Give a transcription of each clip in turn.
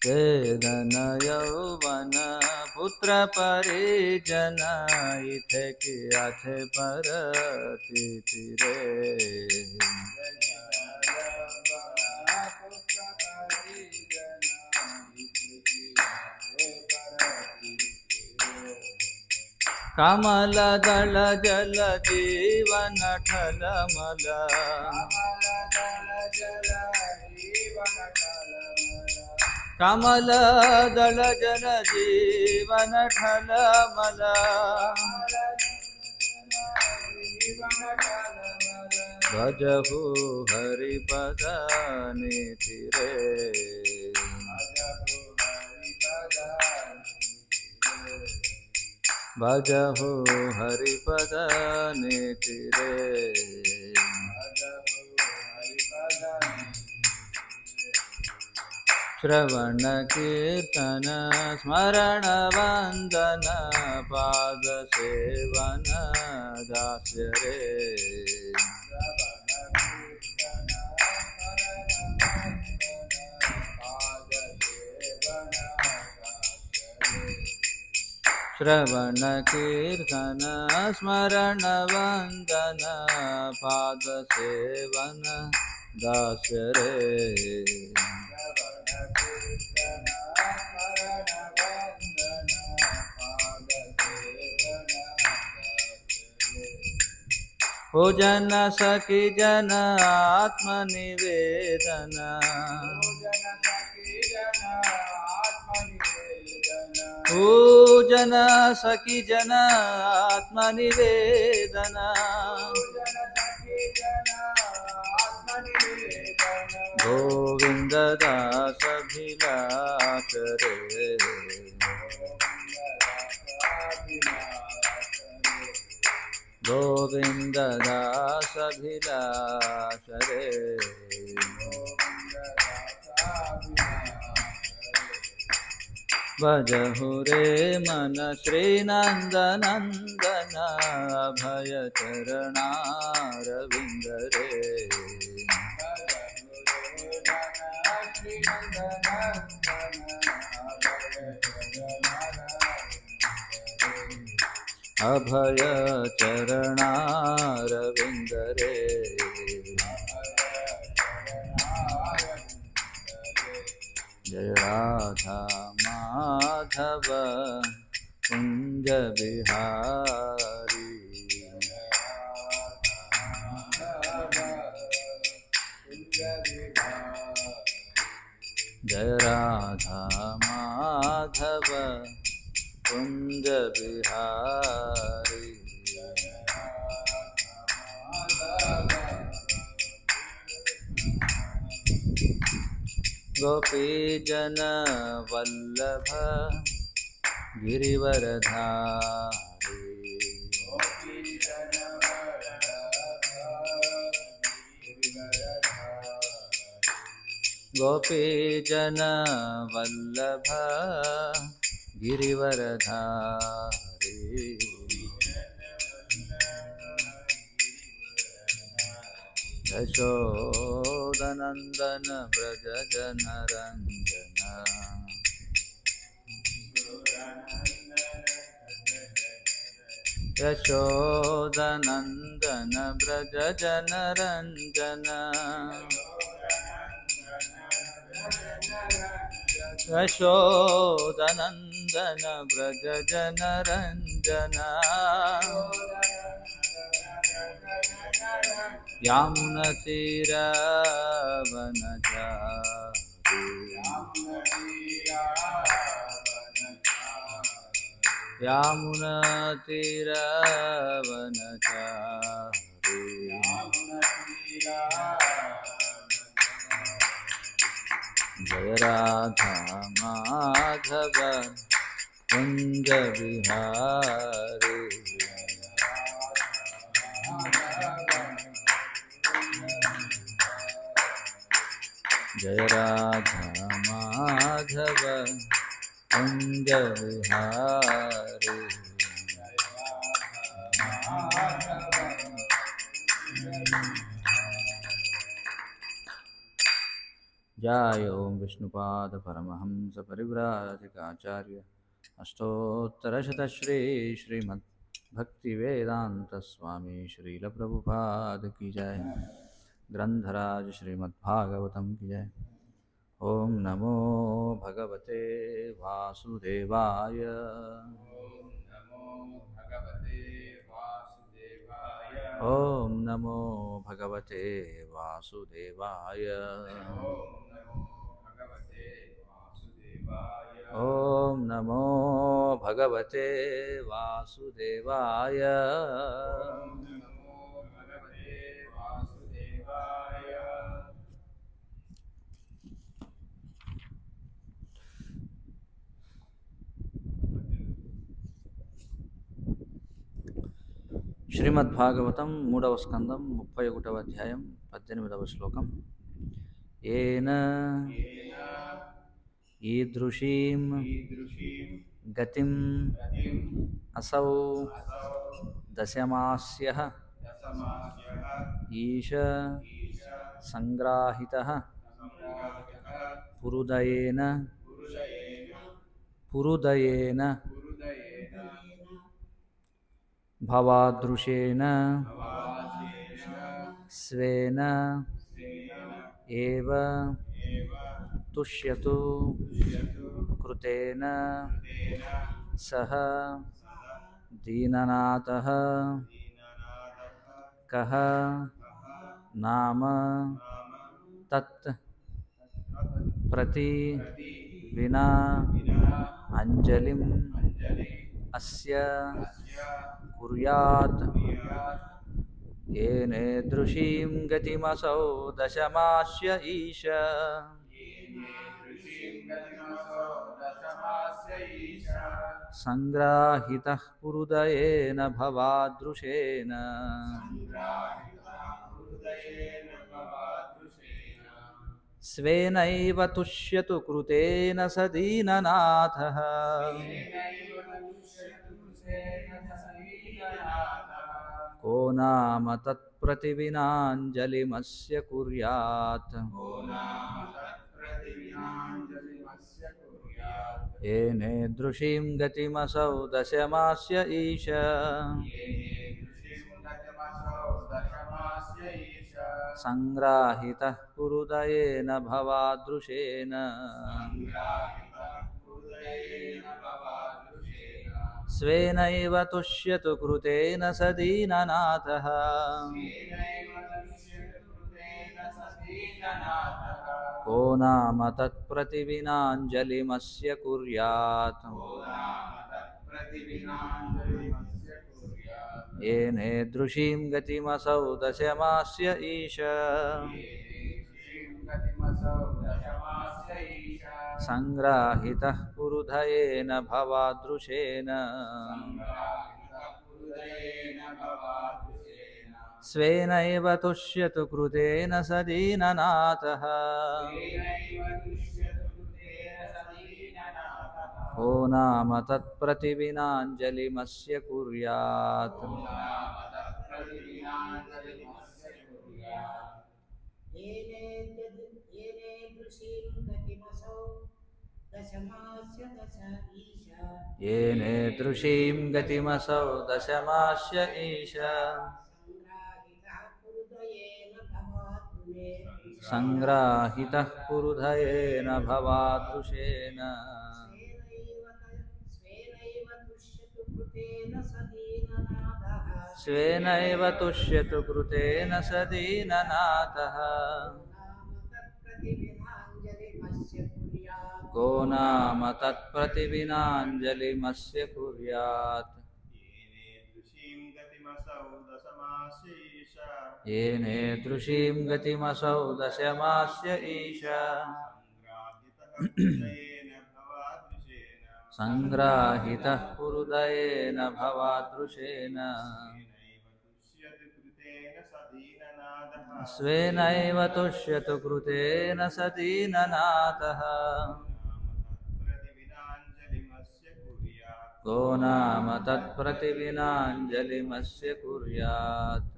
चेदन यौवन पुत्र परिजन इथे किया थे परति रे। कमल दल जल जीवन ठलमल कमल दल जल जीवन ठलमल भजहु हरिपद नीति रे। भजहु हरिपद नीति रे। श्रवण कीर्तन स्मरण वंदन पाद सेवन दास्य रे। श्रवण कीर्तन स्मरण वंदन पाद सेवन दास्य रे। पूजन सखी जन आत्मनिवेदन पूजन सखी जन आत्मनिवेदन गोविंद दास भिलास रे। गोविंद दास भिलास रे। भजहु रे मन श्री नंद नंदन अभय चरणारविंद रे। अभय चरणारविंद रे। जय राधा माधव कुंज बिहारी। जय राधा माधव कुंज बिहारी। गोपी जन वल्लभ गिरिवरधारी। गोपी जन वल्लभ गिरिवरधारी। यशोदनंदन व्रज जन रंजन। यशोदनंदन व्रज जन रंजन। यशोदनंदन व्रज जन रंजन। यामुनतीरवनचारी। यामुनतीरवनचारी। जय राधा माधव कुंज बिहारी। जय राधा माधव कुंज बिहारी। जय ओम विष्णुपाद परमहंस परिव्राजकाचार्य अष्टोत्तरशतश्री श्रीमद् भक्तिवेदांत स्वामी श्रील प्रभुपाद की जय। ग्रंथराज श्रीमद्भागवतम की जय। ओम नमो भगवते वासुदेवाय। ओम नमो भगवते वासुदेवाय। ओम नमो भगवते वासुदेवाय। శ్రీమద్భాగవతం మూడవ స్కందం 31వ అధ్యాయం 18వ శ్లోకం. ఏన ఈదృశీం గతిం అసౌ దశమాస్యః ఈశ సంగ్రాహితః పురుదయేన భవాదృశేన స్వేన ఏవ తుష్యతు కృతేన సహ దీననాథః కః నామ తత్ ప్రతి వినా అంజలిం అస్య కుర్యాత్. ఏనేదృశీం గతిమసౌ దశమాస్య ఈశ సంగ్రాహితః పురుదయేన భవాదృశేన. స్వేనైవ తుష్యతు కృతేన స దీననాథః. को नाम तत्प्रतिविनाञ्जलिमस्य कुर्यात्. येनेदृशीं गतिमसौ दशमास्य ईश संग्राहितः पुरुदयेन भवादृशेन. स्वेनैव तुष्यतु कृतेन स दीननाथः. को नाम तत्प्रतिविनाञ्जलिमस्य कुर्यात्. येनेदृशीं गतिमसौ दशमास्य ईश संग्राहितः पुरुदयेन भवादृशेन. स्वेनैव तुष्यतु कृतेन स दीननाथः. को नाम तत्प्रतिविनाञ्जलिमस्य कुर्यात्. येनेदृशीं गतिमसौ दशमास्य ईश संग्राहितः पुरुदयेन भवादृशेन. स्वेनैव तुष्यतु कृतेन स दीननाथः. को नाम तत्प्रतिविनाञ्जलिमस्य कुर्यात्. येनेदृशीं गतिमसौ दशमास्य ईश संग्राहितः पुरुदयेन भवादृशेन. स्वेनैव तुष्यतु कृतेन स दीननाथः. को नाम तत्प्रतिविनाञ्जलिमस्य कुर्यात्.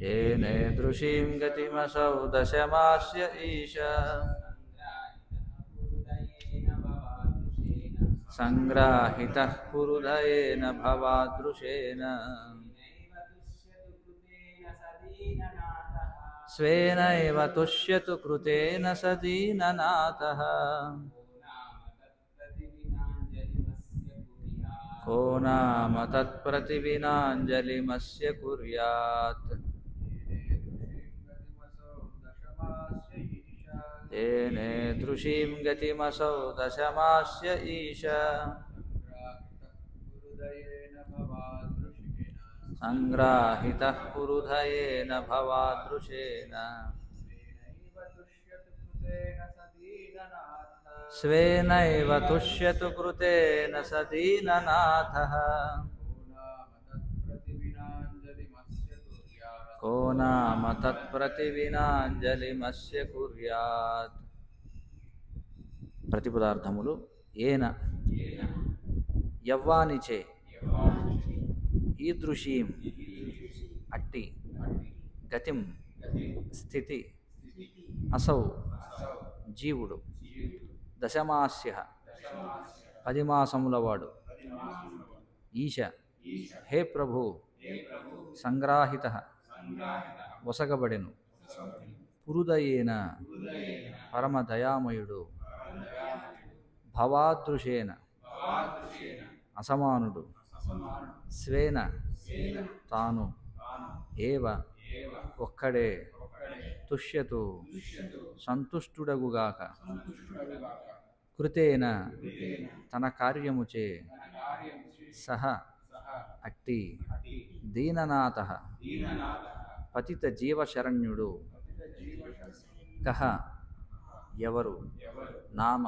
येनेदृशीं गतिमसौ दशमास्य ईश सङ्ग्राहितः पुरुदयेन भवादृशेन स्वेनैव तुष्यतु कृतेन स दीननाथः को नाम तत्प्रतिविनाञ्जलिमस्य कुर्यात् येनेदृशीं गतिमसौ दशमास्य ईश सङ्ग्राहितः पुरुधयेन भवादृशेन स्वेनैव तुष्यतु कृतेन स दीननाथः को नाम तत्प्रतिविनाञ्जलिमस्य कुर्यात् ప్రతిపదార్థములు ఏన యవ్వానిచే ఈదృశీం అట్టి గతిం స్థితి అసౌ జీవుడు దశమాస్య 10 మాసములవాడు ఈశ హే ప్రభు సంగ్రాహిత వసగబడెను పురుదయేన పరమదయామయుడు భవాదృశేన అసమానుడు స్వేన తాను ఏవ ఒక్కడే తుష్యతు సంతుష్టుడగుగాక కృతేన తన కార్యముచే సహ అట్టి దీననాథ పతిత జీవశరణ్యుడు కహ ఎవరు నామ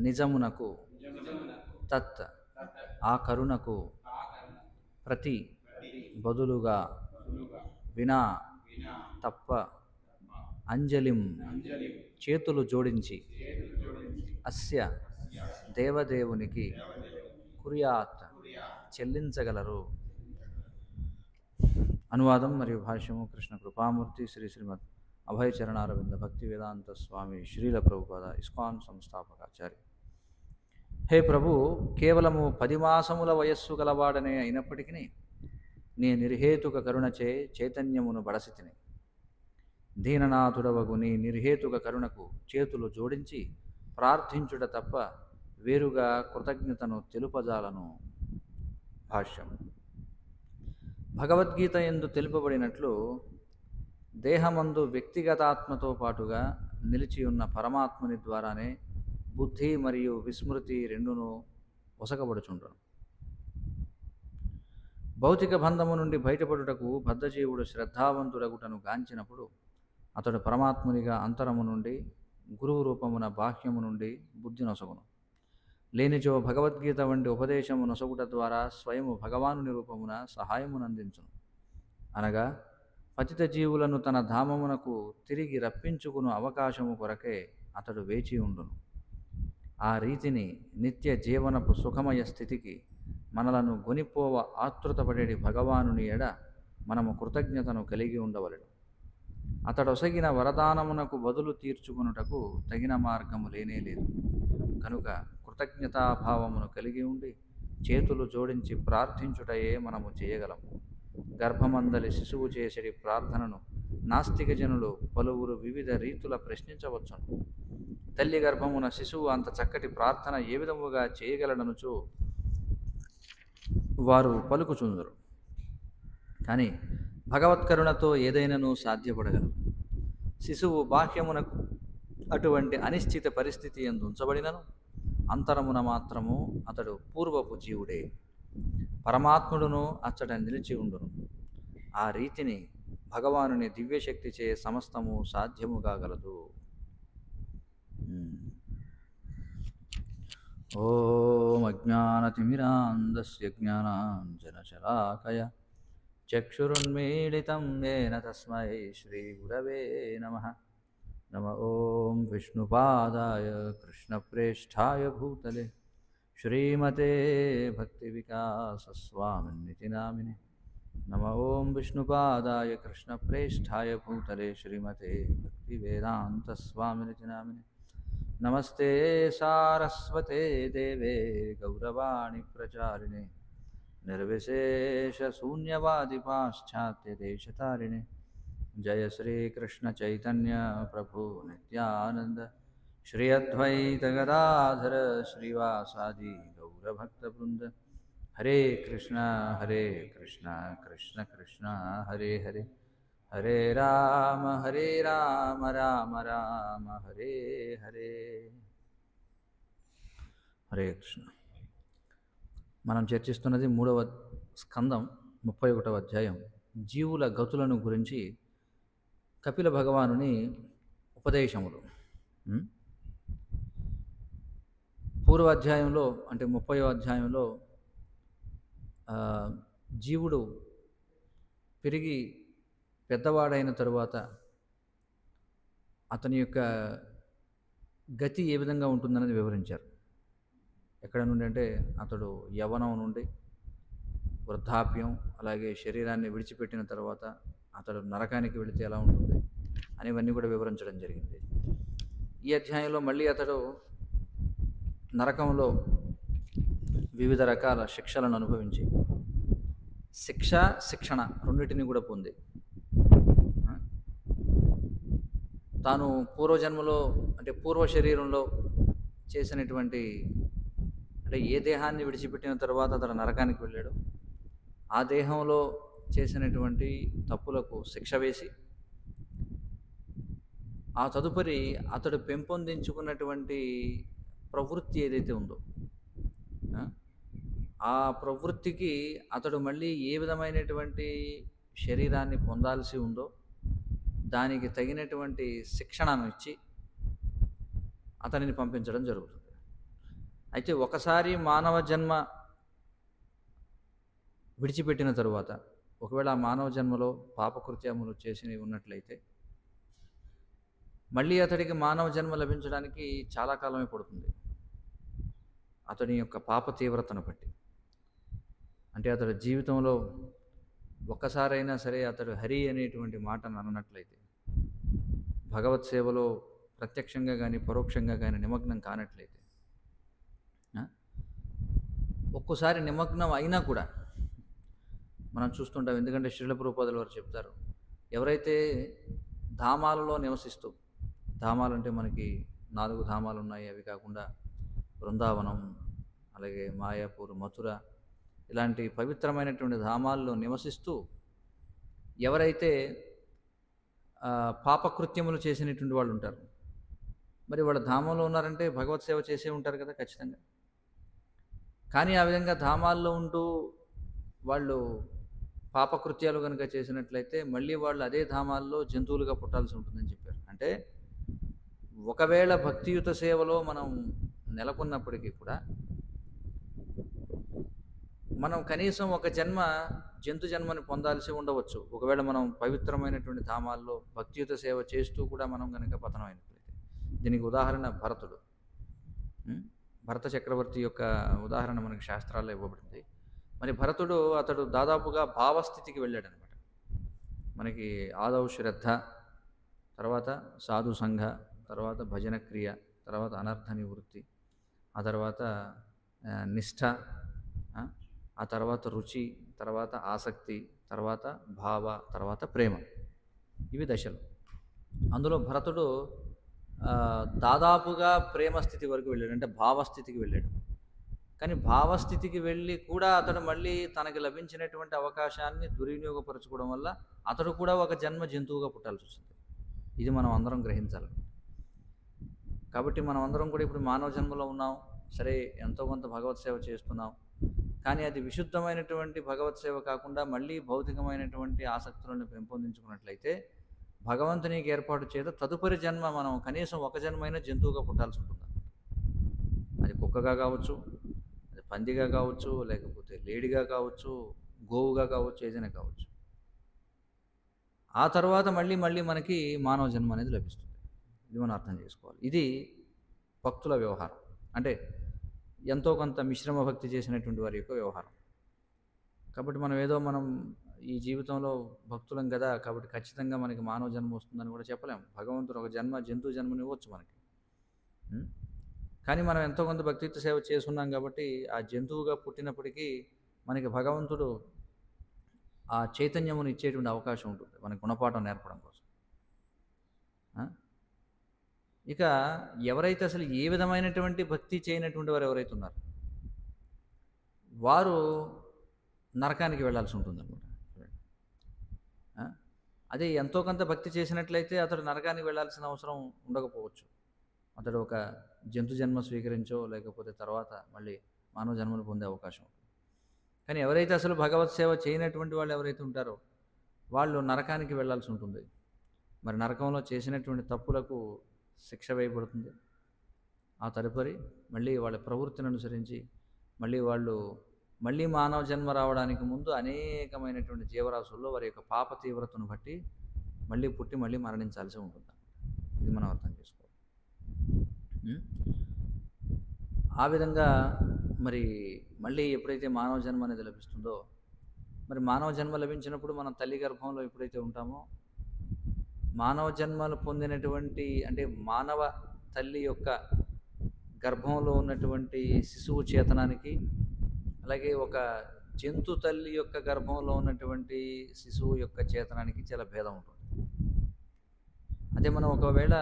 నిజమునకు తత్ ఆ కరుణకు ప్రతి బదులుగా వినా తప్ప అంజలిం చేతులు జోడించి అస్య దేవదేవునికి కుర్యాత్ చెల్లించగలరు. అనువాదం మరియు భాష్యము కృష్ణ కృపామూర్తి శ్రీ శ్రీమద్ అభయ చరణారవింద భక్తి వేదాంత స్వామి శ్రీల ప్రభుపాద ఇస్కాన్ సంస్థాపకాచార్య. హే ప్రభు, కేవలము 10 మాసముల వయస్సు గలవాడనే అయినప్పటికీ నీ నిర్హేతుక కరుణచే చైతన్యమును బడసితిని. దీననాథుడవగు నీ నిర్హేతుక కరుణకు చేతులు జోడించి ప్రార్థించుట తప్ప వేరుగా కృతజ్ఞతను తెలుపజాలను. భాష్యం. భగవద్గీత యందు తెలుపబడినట్లు దేహమందు వ్యక్తిగతాత్మతో పాటుగా నిలిచి ఉన్న పరమాత్ముని ద్వారానే బుద్ధి మరియు విస్మృతి రెండును ఒసగబడుచుండును. భౌతిక బంధము నుండి బయటపడుటకు బద్ధజీవుడు శ్రద్ధావంతుడగుటను గాంచినప్పుడు అతడు పరమాత్మునిగా అంతరము నుండి, గురువు రూపమున బాహ్యము నుండి బుద్ధి నొసగును. లేనిచో భగవద్గీత వంటి ఉపదేశము నొసగుట ద్వారా స్వయము భగవానుని రూపమున సహాయమునందించును. అనగా పతిత జీవులను తన ధామమునకు తిరిగి రప్పించుకును అవకాశము కొరకే అతడు వేచి ఉండును. ఆ రీతిని నిత్య జీవనపు సుఖమయ స్థితికి మనలను గొనిపోవ ఆతృతపడేటి భగవానుని ఎడ మనము కృతజ్ఞతను కలిగి ఉండవలెను. అతడొసగిన వరదానమునకు బదులు తీర్చుకునుటకు తగిన మార్గము లేనేలేదు. కనుక కృతజ్ఞతాభావమును కలిగి ఉండి చేతులు జోడించి ప్రార్థించుటయే మనము చేయగలము. గర్భమందలి శిశువు చేసేటి ప్రార్థనను నాస్తిక జనులు పలువురు వివిధ రీతుల ప్రశ్నించవచ్చును. తల్లి గర్భమున శిశువు అంత చక్కటి ప్రార్థన ఏ విధముగా చేయగలడనుచో వారు పలుకుచుందరు. కానీ భగవత్కరుణతో ఏదైనాను సాధ్యపడగలరు. శిశువు బాహ్యమునకు అటువంటి అనిశ్చిత పరిస్థితి యందు ఉంచబడినను అంతరమున మాత్రము అతడు పూర్వపు జీవుడే. పరమాత్ముడును అచ్చట నిలిచి ఉండును. ఆ రీతిని భగవానుని దివ్యశక్తిచే సమస్తము సాధ్యము కాగలదు. ఓం అజ్ఞానతిమిరాంధస్య జ్ఞానాంజనశలాకయ చక్షురున్మీలితం येन తస్మై శ్రీగురవే నమః. నమ ఓం విష్ణుపాదాయ కృష్ణప్రేష్ఠాయ భూతలే శ్రీమతే భక్తివికాసస్వామినితి నామినే नम ओं विष्णुपादाय कृष्णप्रेष्ठाय भूतले श्रीमते भक्तिवेदान्तस्वामिनिति नामिने नमस्ते सारस्वते देवे गौरवाणी प्रचारिणे निर्विशेषशून्यवादि पाश्चात्यदेशतारिणे जय श्रीकृष्ण चैतन्य प्रभु नित्यानंद श्री अद्वैत गदाधर श्रीवासादि गौरभक्तवृंद हरे कृष्णा कृष्ण कृष्ण हरे हरे हरे राम राम राम हरे हरे हरे कृष्ण మనం చర్చిస్తున్నది 3వ స్కందం 31వ అధ్యాయం జీవుల గతులను గురించి కపిల భగవానుని ఉపదేశములు. పూర్వ అధ్యాయంలో అంటే 30వ అధ్యాయంలో జీవుడు పెరిగి పెద్దవాడైన తరువాత అతని యొక్క గతి ఏ విధంగా ఉంటుందనేది వివరించారు. ఎక్కడ నుండి అంటే అతడు యవ్వనం నుండి వృద్ధాప్యం, అలాగే శరీరాన్ని విడిచిపెట్టిన తర్వాత అతడు నరకానికి వెళితే ఎలా ఉంటుంది అనేవన్నీ కూడా వివరించడం జరిగింది. ఈ అధ్యాయంలో మళ్ళీ అతడు నరకంలో వివిధ రకాల శిక్షలను అనుభవించి శిక్షణ రెండింటిని కూడా పొంది తాను పూర్వజన్మలో అంటే పూర్వ శరీరంలో చేసినటువంటి అంటే ఏ దేహాన్ని విడిచిపెట్టిన తర్వాత అతడు నరకానికి వెళ్ళాడు, ఆ దేహంలో చేసినటువంటి తప్పులకు శిక్ష వేసి ఆ తదుపరి అతడు పెంపొందించుకున్నటువంటి ప్రవృత్తి ఏదైతే ఉందో ఆ ప్రవృత్తికి అతడు మళ్ళీ ఏ విధమైనటువంటి శరీరాన్ని పొందాల్సి ఉందో దానికి తగినటువంటి శిక్షణను ఇచ్చి అతనిని పంపించడం జరుగుతుంది. అయితే ఒకసారి మానవ జన్మ విడిచిపెట్టిన తరువాత ఒకవేళ ఆ మానవ జన్మలో పాపకృత్యములు చేసి ఉన్నట్లయితే మళ్ళీ అతడికి మానవ జన్మ లభించడానికి చాలా కాలమే పడుతుంది, అతని యొక్క పాప తీవ్రతను బట్టి. అంటే అతడి జీవితంలో ఒక్కసారైనా సరే అతడు హరి అనేటువంటి మాటను అన్నట్లయితే, భగవత్ సేవలో ప్రత్యక్షంగా కానీ పరోక్షంగా కానీ నిమగ్నం కానట్లయితే, ఒక్కోసారి నిమగ్నం అయినా కూడా మనం చూస్తుంటాం. ఎందుకంటే శ్రీల ప్రభుపాదుల వారు చెప్తారు, ఎవరైతే ధామాలలో నివసిస్తూ, ధామాలు అంటే మనకి 4 ధామాలు ఉన్నాయి, అవి కాకుండా బృందావనం, అలాగే మాయాపూర్, మథుర ఇలాంటి పవిత్రమైనటువంటి ధామాల్లో నివసిస్తూ ఎవరైతే పాపకృత్యములు చేసినటువంటి వాళ్ళు ఉంటారు, మరి వాళ్ళ ధామంలో ఉన్నారంటే భగవత్ సేవ చేసే ఉంటారు కదా ఖచ్చితంగా. కానీ ఆ విధంగా ధామాల్లో ఉంటూ వాళ్ళు పాపకృత్యాలు కనుక చేసినట్లయితే మళ్ళీ వాళ్ళు అదే ధామాల్లో జంతువులుగా పుట్టాల్సి ఉంటుందని చెప్పారు. అంటే ఒకవేళ భక్తియుత సేవలో మనం నెలకొన్నప్పటికీ కూడా మనం కనీసం ఒక జంతు జన్మని పొందాల్సి ఉండవచ్చు, ఒకవేళ మనం పవిత్రమైనటువంటి ధామాల్లో భక్తియుత సేవ చేస్తూ కూడా మనం కనుక పతనమైనట్లయితే. దీనికి ఉదాహరణ భరతుడు. భరత చక్రవర్తి యొక్క ఉదాహరణ మనకి శాస్త్రాల్లో ఇవ్వబడింది. మరి భరతుడు అతడు దాదాపుగా భావస్థితికి వెళ్ళాడనమాట. మనకి ఆదౌ శ్రద్ధ, తర్వాత సాధు సంఘ, తర్వాత భజన క్రియ, తర్వాత అనర్థ నివృత్తి, ఆ తర్వాత నిష్ఠ, ఆ తర్వాత రుచి, తర్వాత ఆసక్తి, తర్వాత భావ, తర్వాత ప్రేమ. ఇవి దశలు. అందులో భరతుడు దాదాపుగా ప్రేమ స్థితి వరకు వెళ్ళాడు, అంటే భావస్థితికి వెళ్ళాడు. కానీ భావస్థితికి వెళ్ళి కూడా అతడు మళ్ళీ తనకి లభించినటువంటి అవకాశాన్ని దుర్వినియోగపరచుకోవడం వల్ల అతడు కూడా ఒక జన్మ జంతువుగా పుట్టాల్సి వస్తుంది. ఇది మనం అందరం గ్రహించాలి. కాబట్టి మనం అందరం కూడా ఇప్పుడు మానవ జన్మలో ఉన్నాం, సరే ఎంతో కొంత భగవత్ సేవ చేస్తున్నాం, కానీ అది విశుద్ధమైనటువంటి భగవత్ సేవ కాకుండా మళ్ళీ భౌతికమైనటువంటి ఆసక్తులను పెంపొందించుకున్నట్లయితే భగవంతునికి ఏర్పాటు చేత తదుపరి జన్మ మనం కనీసం ఒక జన్మైనా జంతువుగా పుట్టాల్సి ఉంటుంది. అది కుక్కగా కావచ్చు, అది పందిగా కావచ్చు, లేకపోతే లేడిగా కావచ్చు, గోవుగా కావచ్చు, ఏదైనా కావచ్చు. ఆ తర్వాత మళ్ళీ మనకి మానవ జన్మ అనేది లభిస్తుంది. ఇది మనం అర్థం చేసుకోవాలి. ఇది భక్తుల వ్యవహారం, అంటే ఎంతో కొంత మిశ్రమ భక్తి చేసినటువంటి వారి యొక్క వ్యవహారం. కాబట్టి మనం ఈ జీవితంలో భక్తులం కదా! కాబట్టి ఖచ్చితంగా మనకి మానవ జన్మ వస్తుందని కూడా చెప్పలేము. భగవంతుడు ఒక జంతు జన్మనివ్వచ్చు మనకి. హ్మ్. కానీ మనం ఎంతో కొంత భక్తియుత సేవ చేసున్నాం కాబట్టి, ఆ జంతువుగా పుట్టినప్పటికీ మనకి భగవంతుడు ఆ చైతన్యమును ఇచ్చేటువంటి అవకాశం ఉంటుంది. మనకి గుణపాఠం నేర్పడం కోసం. ఆ! ఇక ఎవరైతే అసలు ఏ విధమైనటువంటి భక్తి చేయనటువంటి వారు ఎవరైతే ఉన్నారో, వారు నరకానికి వెళ్ళాల్సి ఉంటుందన్నమాట. చూడండి. ఆ! అదే ఎంతో కొంత భక్తి చేసినట్లయితే అతడు నరకానికి వెళ్ళాల్సిన అవసరం ఉండకపోవచ్చు. అతడు ఒక జంతు జన్మ స్వీకరించో, లేకపోతే తర్వాత మళ్ళీ మానవ జన్మను పొందే అవకాశం ఉంటుంది. కానీ ఎవరైతే అసలు భగవత్ సేవ చేయనటువంటి వాళ్ళు ఎవరైతే ఉంటారో, వాళ్ళు నరకానికి వెళ్ళాల్సి ఉంటుంది. మరి నరకంలో చేసినటువంటి తప్పులకు శిక్ష వేయబడుతుంది. ఆ తదుపరి మళ్ళీ వాళ్ళ ప్రవృత్తిని అనుసరించి మళ్ళీ మానవ జన్మ రావడానికి ముందు అనేకమైనటువంటి జీవరాశుల్లో వారి యొక్క పాప తీవ్రతను బట్టి మళ్ళీ పుట్టి మళ్ళీ మరణించాల్సి ఉంటుంది. ఇది మనం అర్థం చేసుకోవాలి. ఆ విధంగా మరి మళ్ళీ ఎప్పుడైతే మానవ జన్మ అనేది లభిస్తుందో, మరి మానవ జన్మ లభించినప్పుడు మనం తల్లి గర్భంలో ఎప్పుడైతే ఉంటామో, మానవ జన్మలు పొందినటువంటి అంటే మానవ తల్లి యొక్క గర్భంలో ఉన్నటువంటి శిశువు చేతనానికి, అలాగే ఒక జంతు తల్లి యొక్క గర్భంలో ఉన్నటువంటి శిశువు యొక్క చేతనానికి చాలా భేదం ఉంటుంది. అదే మనం ఒకవేళ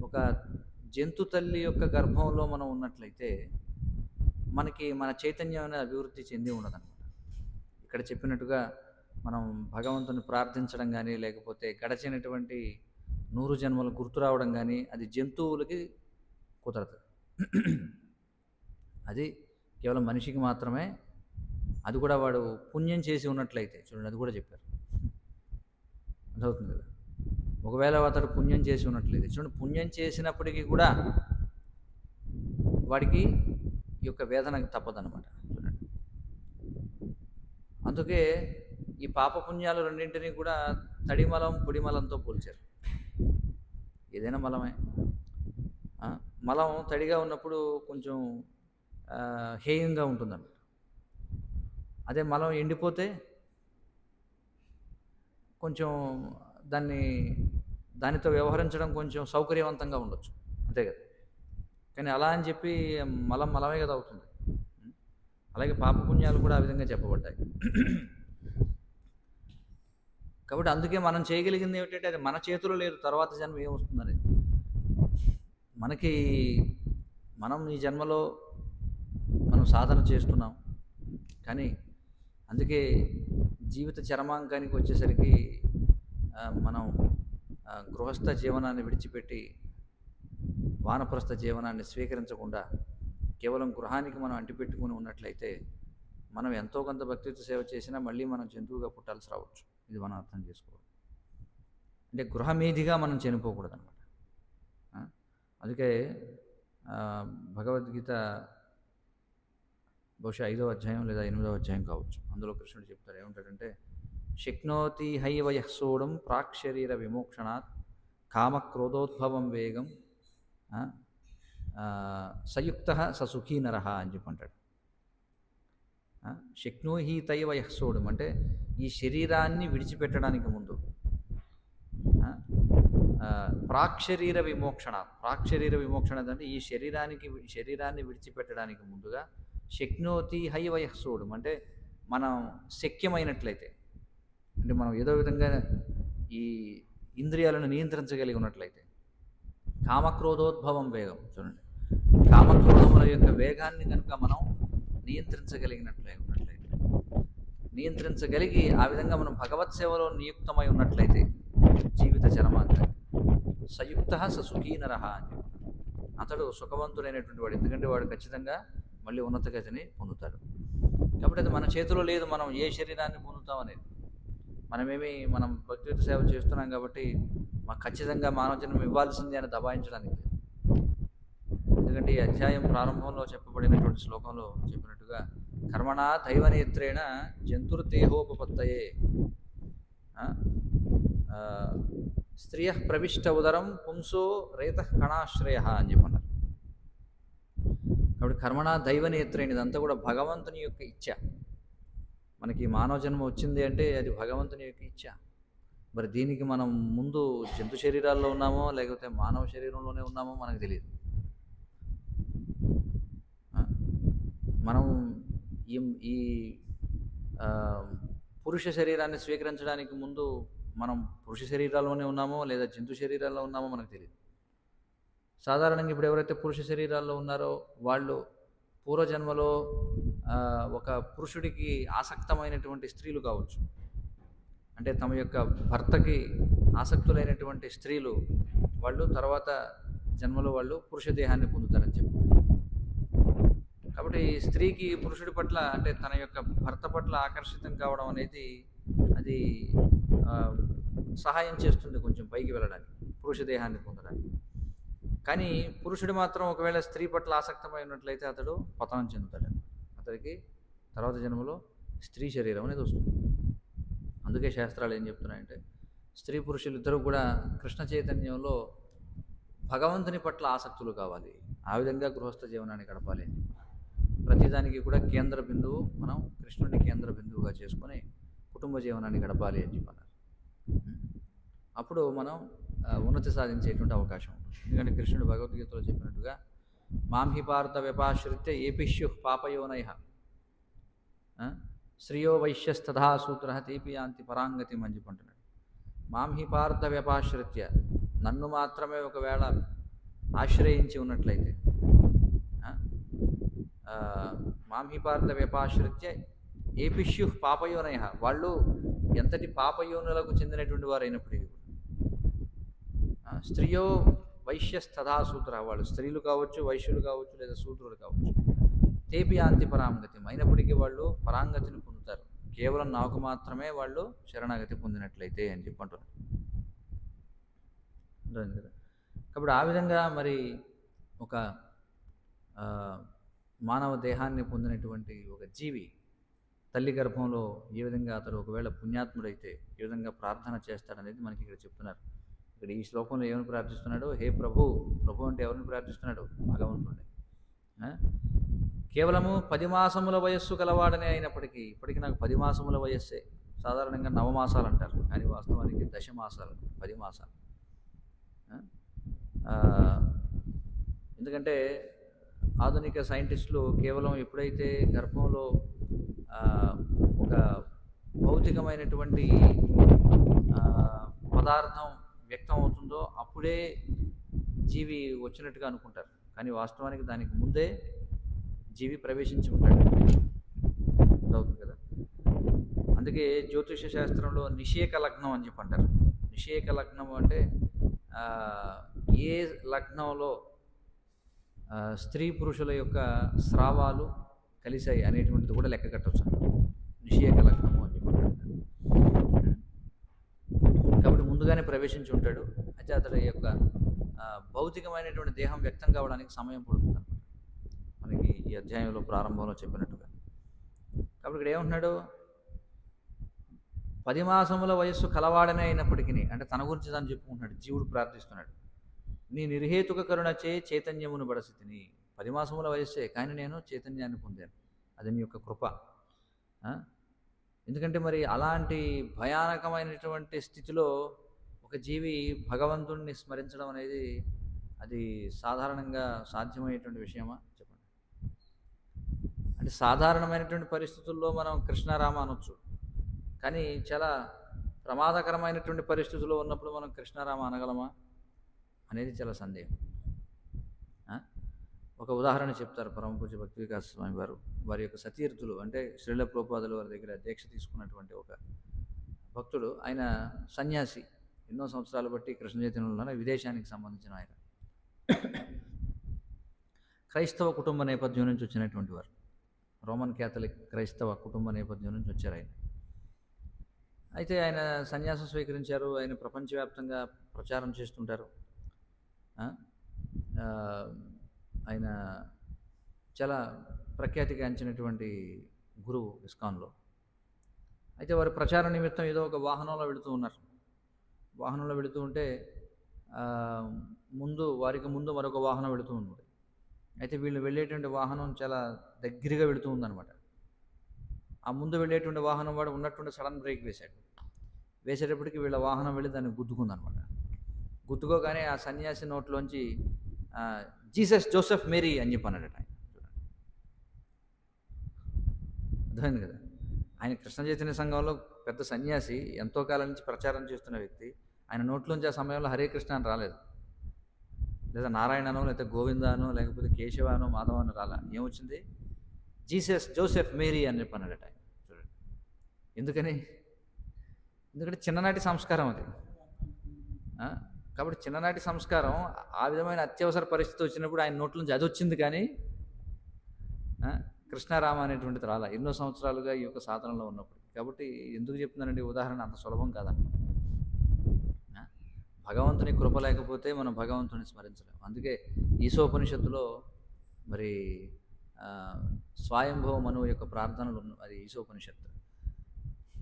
ఒక జంతు తల్లి యొక్క గర్భంలో మనం ఉన్నట్లయితే మనకి మన చైతన్యం అనేది అభివృద్ధి చెంది ఉండదన్నమాట. ఇక్కడ చెప్పినట్టుగా మనం భగవంతుని ప్రార్థించడం కానీ, లేకపోతే గడచినటువంటి 100 జన్మలు గుర్తు రావడం కానీ, అది జంతువులకి కుదరదు. అది కేవలం మనిషికి మాత్రమే. అది కూడా వాడు పుణ్యం చేసి ఉన్నట్లయితే, చూడండి అది కూడా చెప్పారు. అర్థమవుతుంది కదా. ఒకవేళ అతడు పుణ్యం చేసి ఉన్నట్లయితే, చూడండి పుణ్యం చేసినప్పటికీ కూడా వాడికి ఈ యొక్క వేదన తప్పదన్నమాట. చూడండి, అందుకే ఈ పాపపుణ్యాలు రెండింటినీ కూడా తడిమలం పొడిమలంతో పోల్చారు. ఏదైనా మలమే. మలం తడిగా ఉన్నప్పుడు కొంచెం హేయంగా ఉంటుందన్నమాట. అదే మలం ఎండిపోతే కొంచెం దానితో వ్యవహరించడం కొంచెం సౌకర్యవంతంగా ఉండొచ్చు, అంతే కదా. కానీ అలా అని చెప్పి మలమే కదా అవుతుంది. అలాగే పాపపుణ్యాలు కూడా ఆ విధంగా చెప్పబడ్డాయి. కాబట్టి అందుకే మనం చేయగలిగింది ఏమిటంటే, అది మన చేతిలో లేదు తర్వాత జన్మ ఏమొస్తుందనేది. మనం ఈ జన్మలో మనం సాధన చేస్తున్నాం, కానీ అందుకే జీవిత చరమాంకానికి వచ్చేసరికి మనం గృహస్థ జీవనాన్ని విడిచిపెట్టి వానప్రస్థ జీవనాన్ని స్వీకరించకుండా కేవలం గృహానికి మనం అంటిపెట్టుకుని ఉన్నట్లయితే, మనం ఎంతో కొంత భక్తితో సేవ చేసినా మళ్ళీ మనం జంతువుగా పుట్టాల్సి రావచ్చు. ఇది మనం అర్థం చేసుకోవాలి. అంటే గృహమీధిగా మనం చనిపోకూడదు అనమాట. అందుకే భగవద్గీత బహుశా 5వ అధ్యాయం లేదా 8వ అధ్యాయం కావచ్చు, అందులో కృష్ణుడు చెప్తారు ఏమంటాడంటే, శక్నోతి హైవ యః సోఢుం ప్రాక్శరీర విమోక్షణాత్ కామక్రోధోద్భవం వేగం సయుక్తః ససుఖీ నరః అని చెప్పంటాడు. శక్నోహి తైవ యః సోఢుం అంటే ఈ శరీరాన్ని విడిచిపెట్టడానికి ముందు, ప్రాక్శరీర విమోక్షణ అంటే ఈ శరీరాన్ని విడిచిపెట్టడానికి ముందుగా శక్నోతి హైవ యః సోఢుం అంటే మనం శక్యమైనట్లయితే, అంటే మనం ఏదో విధంగా ఈ ఇంద్రియాలను నియంత్రించగలిగి ఉన్నట్లయితే, కామక్రోధోద్భవం వేగం, చూడండి కామక్రోధముల యొక్క వేగాన్ని కనుక మనం నియంత్రించగలిగి ఆ విధంగా మనం భగవత్ సేవలో నియుక్తమై ఉన్నట్లయితే జీవిత చరమాంకాన్ని సయుక్తః ససుఖీ నరః అని అతడు సుఖవంతుడైనటువంటి వాడు. ఎందుకంటే వాడు ఖచ్చితంగా మళ్ళీ ఉన్నత గతిని పొందుతాడు. కాబట్టి అది మన చేతిలో లేదు, మనం ఏ శరీరాన్ని పొందుతాం అనేది. మనం భక్తియుత సేవ చేస్తున్నాం కాబట్టి మాకు ఖచ్చితంగా మానవ జన్మ ఇవ్వాల్సిందే అని దబాయించడానికి లేదు. ఎందుకంటే ఈ అధ్యాయం ప్రారంభంలో చెప్పబడినటువంటి శ్లోకంలో చెప్పినట్టుగా కర్మణా దైవనేత్రేణ జంతుర్దేహోపపత్తయే స్త్రియ ప్రవిష్ట ఉదరం పుంసో రేత కణాశ్రయ అని చెప్పన్నారు. కాబట్టి కర్మణా దైవనేత్రేణ ఇదంతా కూడా భగవంతుని యొక్క ఇచ్ఛ. మనకి మానవ జన్మ వచ్చింది అంటే అది భగవంతుని యొక్క ఇచ్చ. మరి దీనికి మనం ముందు జంతు శరీరాల్లో ఉన్నామో, లేకపోతే మానవ శరీరంలోనే ఉన్నామో మనకు తెలీదు. ఆ! మనం ఈ ఈ ఆహ్, పురుష శరీరాన్ని స్వీకరించడానికి ముందు మనం పురుష శరీరాల్లోనే ఉన్నామో, లేదా జంతు శరీరాల్లో ఉన్నామో మనకు తెలీదు. సాధారణంగా ఇప్పుడు ఎవరైతే పురుష శరీరాల్లో ఉన్నారో వాళ్ళు పూర్వజన్మలో ఒక పురుషుడికి ఆసక్తమైనటువంటి స్త్రీలు కావచ్చు. అంటే తమ యొక్క భర్తకి ఆసక్తులైనటువంటి స్త్రీలు వాళ్ళు తర్వాత జన్మలో వాళ్ళు పురుష దేహాన్ని పొందుతారని చెప్పి. కాబట్టి స్త్రీకి పురుషుడి పట్ల అంటే తన యొక్క భర్త పట్ల ఆకర్షితం కావడం అనేది అది ఆ, సహాయం చేస్తుంది కొంచెం పైకి వెళ్ళడానికి, పురుష దేహాన్ని పొందడానికి. కానీ పురుషుడు మాత్రం ఒకవేళ స్త్రీ పట్ల ఆసక్తమై ఉన్నట్లయితే అతడు పతనం చెందుతాడు. అతడికి తర్వాత జన్మలో స్త్రీ శరీరం అనేది వస్తుంది. అందుకే శాస్త్రాలు ఏం చెప్తున్నాయంటే స్త్రీ పురుషులు ఇద్దరు కూడా కృష్ణ చైతన్యంలో భగవంతుని పట్ల ఆసక్తులు కావాలి, ఆ విధంగా గృహస్థ జీవనాన్ని గడపాలి అని. ప్రతిదానికి కూడా కేంద్ర బిందువు మనం కృష్ణుడిని కేంద్ర బిందువుగా చేసుకొని కుటుంబ జీవనాన్ని గడపాలి అని చెప్పన్నారు. అప్పుడు మనం ఉన్నతి సాధించేటువంటి అవకాశం ఉంటుంది. ఎందుకంటే కృష్ణుడు భగవద్గీతలో చెప్పినట్టుగా మాంహి పార్థ వ్యపాశ్రిత్య ఏపిష్యు పాపయోనయ శ్రియో వైశ్యస్తథా సూత్ర తేపి యాంతి పరాంగతి అని చెప్పంటున్నాడు. మాంహి పార్థ వ్యపాశ్రిత్య, నన్ను మాత్రమే ఒకవేళ ఆశ్రయించి ఉన్నట్లయితే, మాంహి పార్థ వ్యపాశ్రిత్య ఏపిష్యు పాపయోనయ, వాళ్ళు ఎంతటి పాపయోనులకు చెందినటువంటి వారు అయినప్పటికీ, స్త్రియో వైశ్యస్తథా సూత్ర, వాళ్ళు స్త్రీలు కావచ్చు, వైశ్యులు కావచ్చు, లేదా శూద్రులు కావచ్చు, తేపి యాంతి పరాంగతి, అయినప్పటికీ వాళ్ళు పరాంగతిని పొందుతారు కేవలం నాకు మాత్రమే వాళ్ళు శరణాగతి పొందినట్లయితే అని చెప్పంటున్నారు కదా. కాబట్టి ఆ విధంగా మరి ఒక మానవ దేహాన్ని పొందినటువంటి ఒక జీవి తల్లి గర్భంలో ఏ విధంగా అతడు ఒకవేళ పుణ్యాత్ముడైతే ఏ విధంగా ప్రార్థన చేస్తాడనేది మనకి ఇక్కడ చెప్తున్నారు. ఇక్కడ ఈ శ్లోకంలో ఏమని ప్రార్థిస్తున్నాడు? హే ప్రభు. ప్రభు అంటే ఎవరిని ప్రార్థిస్తున్నాడు? భగవంతుడిని. కేవలము 10 మాసముల వయస్సు గలవాడనే అయినప్పటికీ, ఇప్పటికీ నాకు 10 మాసముల వయస్సే. సాధారణంగా 9 మాసాలు అంటారు, కానీ వాస్తవానికి 10 మాసాలు, 10 మాసాలు. ఎందుకంటే ఆధునిక సైంటిస్టులు కేవలం ఎప్పుడైతే గర్భంలో ఒక భౌతికమైనటువంటి పదార్థం వ్యక్తం అవుతుందో అప్పుడే జీవి వచ్చినట్టుగా అనుకుంటారు, కానీ వాస్తవానికి దానికి ముందే జీవి ప్రవేశించి ఉంటాడు. అవుతుంది కదా. అందుకే జ్యోతిష శాస్త్రంలో నిషేక లగ్నం అని చెప్పి అంటారు. నిషేక లగ్నం అంటే ఏ లగ్నంలో స్త్రీ పురుషుల యొక్క స్రావాలు కలిశాయి అనేటువంటిది కూడా లెక్క కట్టవచ్చు. నిషేక లగ్నము అని చెప్పి అంటారు. కాబట్టి ముందుగానే ప్రవేశించి ఉంటాడు. అయితే అతడి యొక్క భౌతికమైనటువంటి దేహం వ్యక్తం కావడానికి సమయం పడుతుంది అనమాట, మనకి ఈ అధ్యాయంలో ప్రారంభంలో చెప్పినట్టుగా. కాబట్టి ఇక్కడ ఏమంటున్నాడు? 10 మాసముల వయస్సు కలవాడనే అయినప్పటికీ, అంటే తన గురించి తాను చెప్పుకుంటున్నాడు, జీవుడు ప్రార్థిస్తున్నాడు. నీ నిర్హేతుక కరుణచే చైతన్యమును బడసితిని. 10 మాసముల వయస్సే, కానీ నేను చైతన్యాన్ని పొందాను, అది నీ యొక్క కృప. ఎందుకంటే మరి అలాంటి భయానకమైనటువంటి స్థితిలో ఒక జీవి భగవంతుణ్ణి స్మరించడం అనేది అది సాధారణంగా సాధ్యమయ్యేటువంటి విషయమా చెప్పండి? అంటే సాధారణమైనటువంటి పరిస్థితుల్లో మనం కృష్ణారామ అనొచ్చు, కానీ చాలా ప్రమాదకరమైనటువంటి పరిస్థితుల్లో ఉన్నప్పుడు మనం కృష్ణారామ అనగలమా అనేది చాలా సందేహం. ఒక ఉదాహరణ చెప్తారు పరమపూజ్య భక్తి వికాస స్వామి వారు. వారి యొక్క సతీర్థులు అంటే శ్రీల ప్రభుపాదుల వారి దగ్గర దీక్ష తీసుకున్నటువంటి ఒక భక్తుడు, ఆయన సన్యాసి, ఎన్నో సంవత్సరాలు బట్టి కృష్ణ చైతన్యంలో విదేశానికి సంబంధించిన ఆయన, క్రైస్తవ కుటుంబ నేపథ్యం నుంచి వచ్చినటువంటి వారు, రోమన్ క్యాథలిక్ క్రైస్తవ కుటుంబ నేపథ్యం నుంచి వచ్చారు ఆయన. అయితే ఆయన సన్యాసం స్వీకరించారు. ఆయన ప్రపంచవ్యాప్తంగా ప్రచారం చేస్తుంటారు. ఆయన చాలా ప్రఖ్యాతిగాంచినటువంటి గురువు ఇస్కాన్లో. అయితే వారి ప్రచార నిమిత్తం ఏదో ఒక వాహనంలో వెళుతూ ఉన్నారు. వాహనంలో వెళుతూ ఉంటే వారికి ముందు మరొక వాహనం వెళుతూ ఉంది. అయితే వీళ్ళు వెళ్ళేటువంటి వాహనం చాలా దగ్గరగా వెళుతూ ఉందన్నమాట. ఆ ముందు వెళ్ళేటువంటి వాహనం వాడు ఉన్నటువంటి సడన్ బ్రేక్ వేశాడు. వేసేటప్పటికి వీళ్ళ వాహనం వెళ్ళి దాన్ని గుద్దుకుందనమాట. గుద్దుకోగానే ఆ సన్యాసి నోట్లోంచి జీసస్ జోసెఫ్ మేరీ అని చెప్పి అన్నాడట ఆయన. అర్థమైంది కదా. ఆయన కృష్ణ చైతన్య సంఘంలో పెద్ద సన్యాసి, ఎంతో కాలం నుంచి ప్రచారం చేస్తున్న వ్యక్తి. ఆయన నోట్లోంచి ఆ సమయంలో హరే కృష్ణ అని రాలేదు, లేదా నారాయణనో లేకపోతే గోవిందానో లేకపోతే కేశవానో మాధవానో రాలా. ఏమొచ్చింది? జీసస్ జోసెఫ్ మేరీ అని చెప్పి అన్నాడట ఆయన. చూడండి ఎందుకని? ఎందుకంటే చిన్ననాటి సంస్కారం అది. కాబట్టి చిన్ననాటి సంస్కారం ఆ విధమైన అత్యవసర పరిస్థితి వచ్చినప్పుడు ఆయన నోట్ల నుంచి అది వచ్చింది, కానీ కృష్ణారామ అనేటువంటిది రాలా ఎన్నో సంవత్సరాలుగా ఈ యొక్క సాధనలో ఉన్నప్పుడు. కాబట్టి ఎందుకు చెప్తున్నానండి ఉదాహరణ, అంత సులభం కాదన్నమాట. భగవంతుని కృప లేకపోతే మనం భగవంతుని స్మరించలేము. అందుకే ఈశోపనిషత్తులో మరి స్వయంభవ మనువు యొక్క ప్రార్థనలు అది ఈశోపనిషత్తు.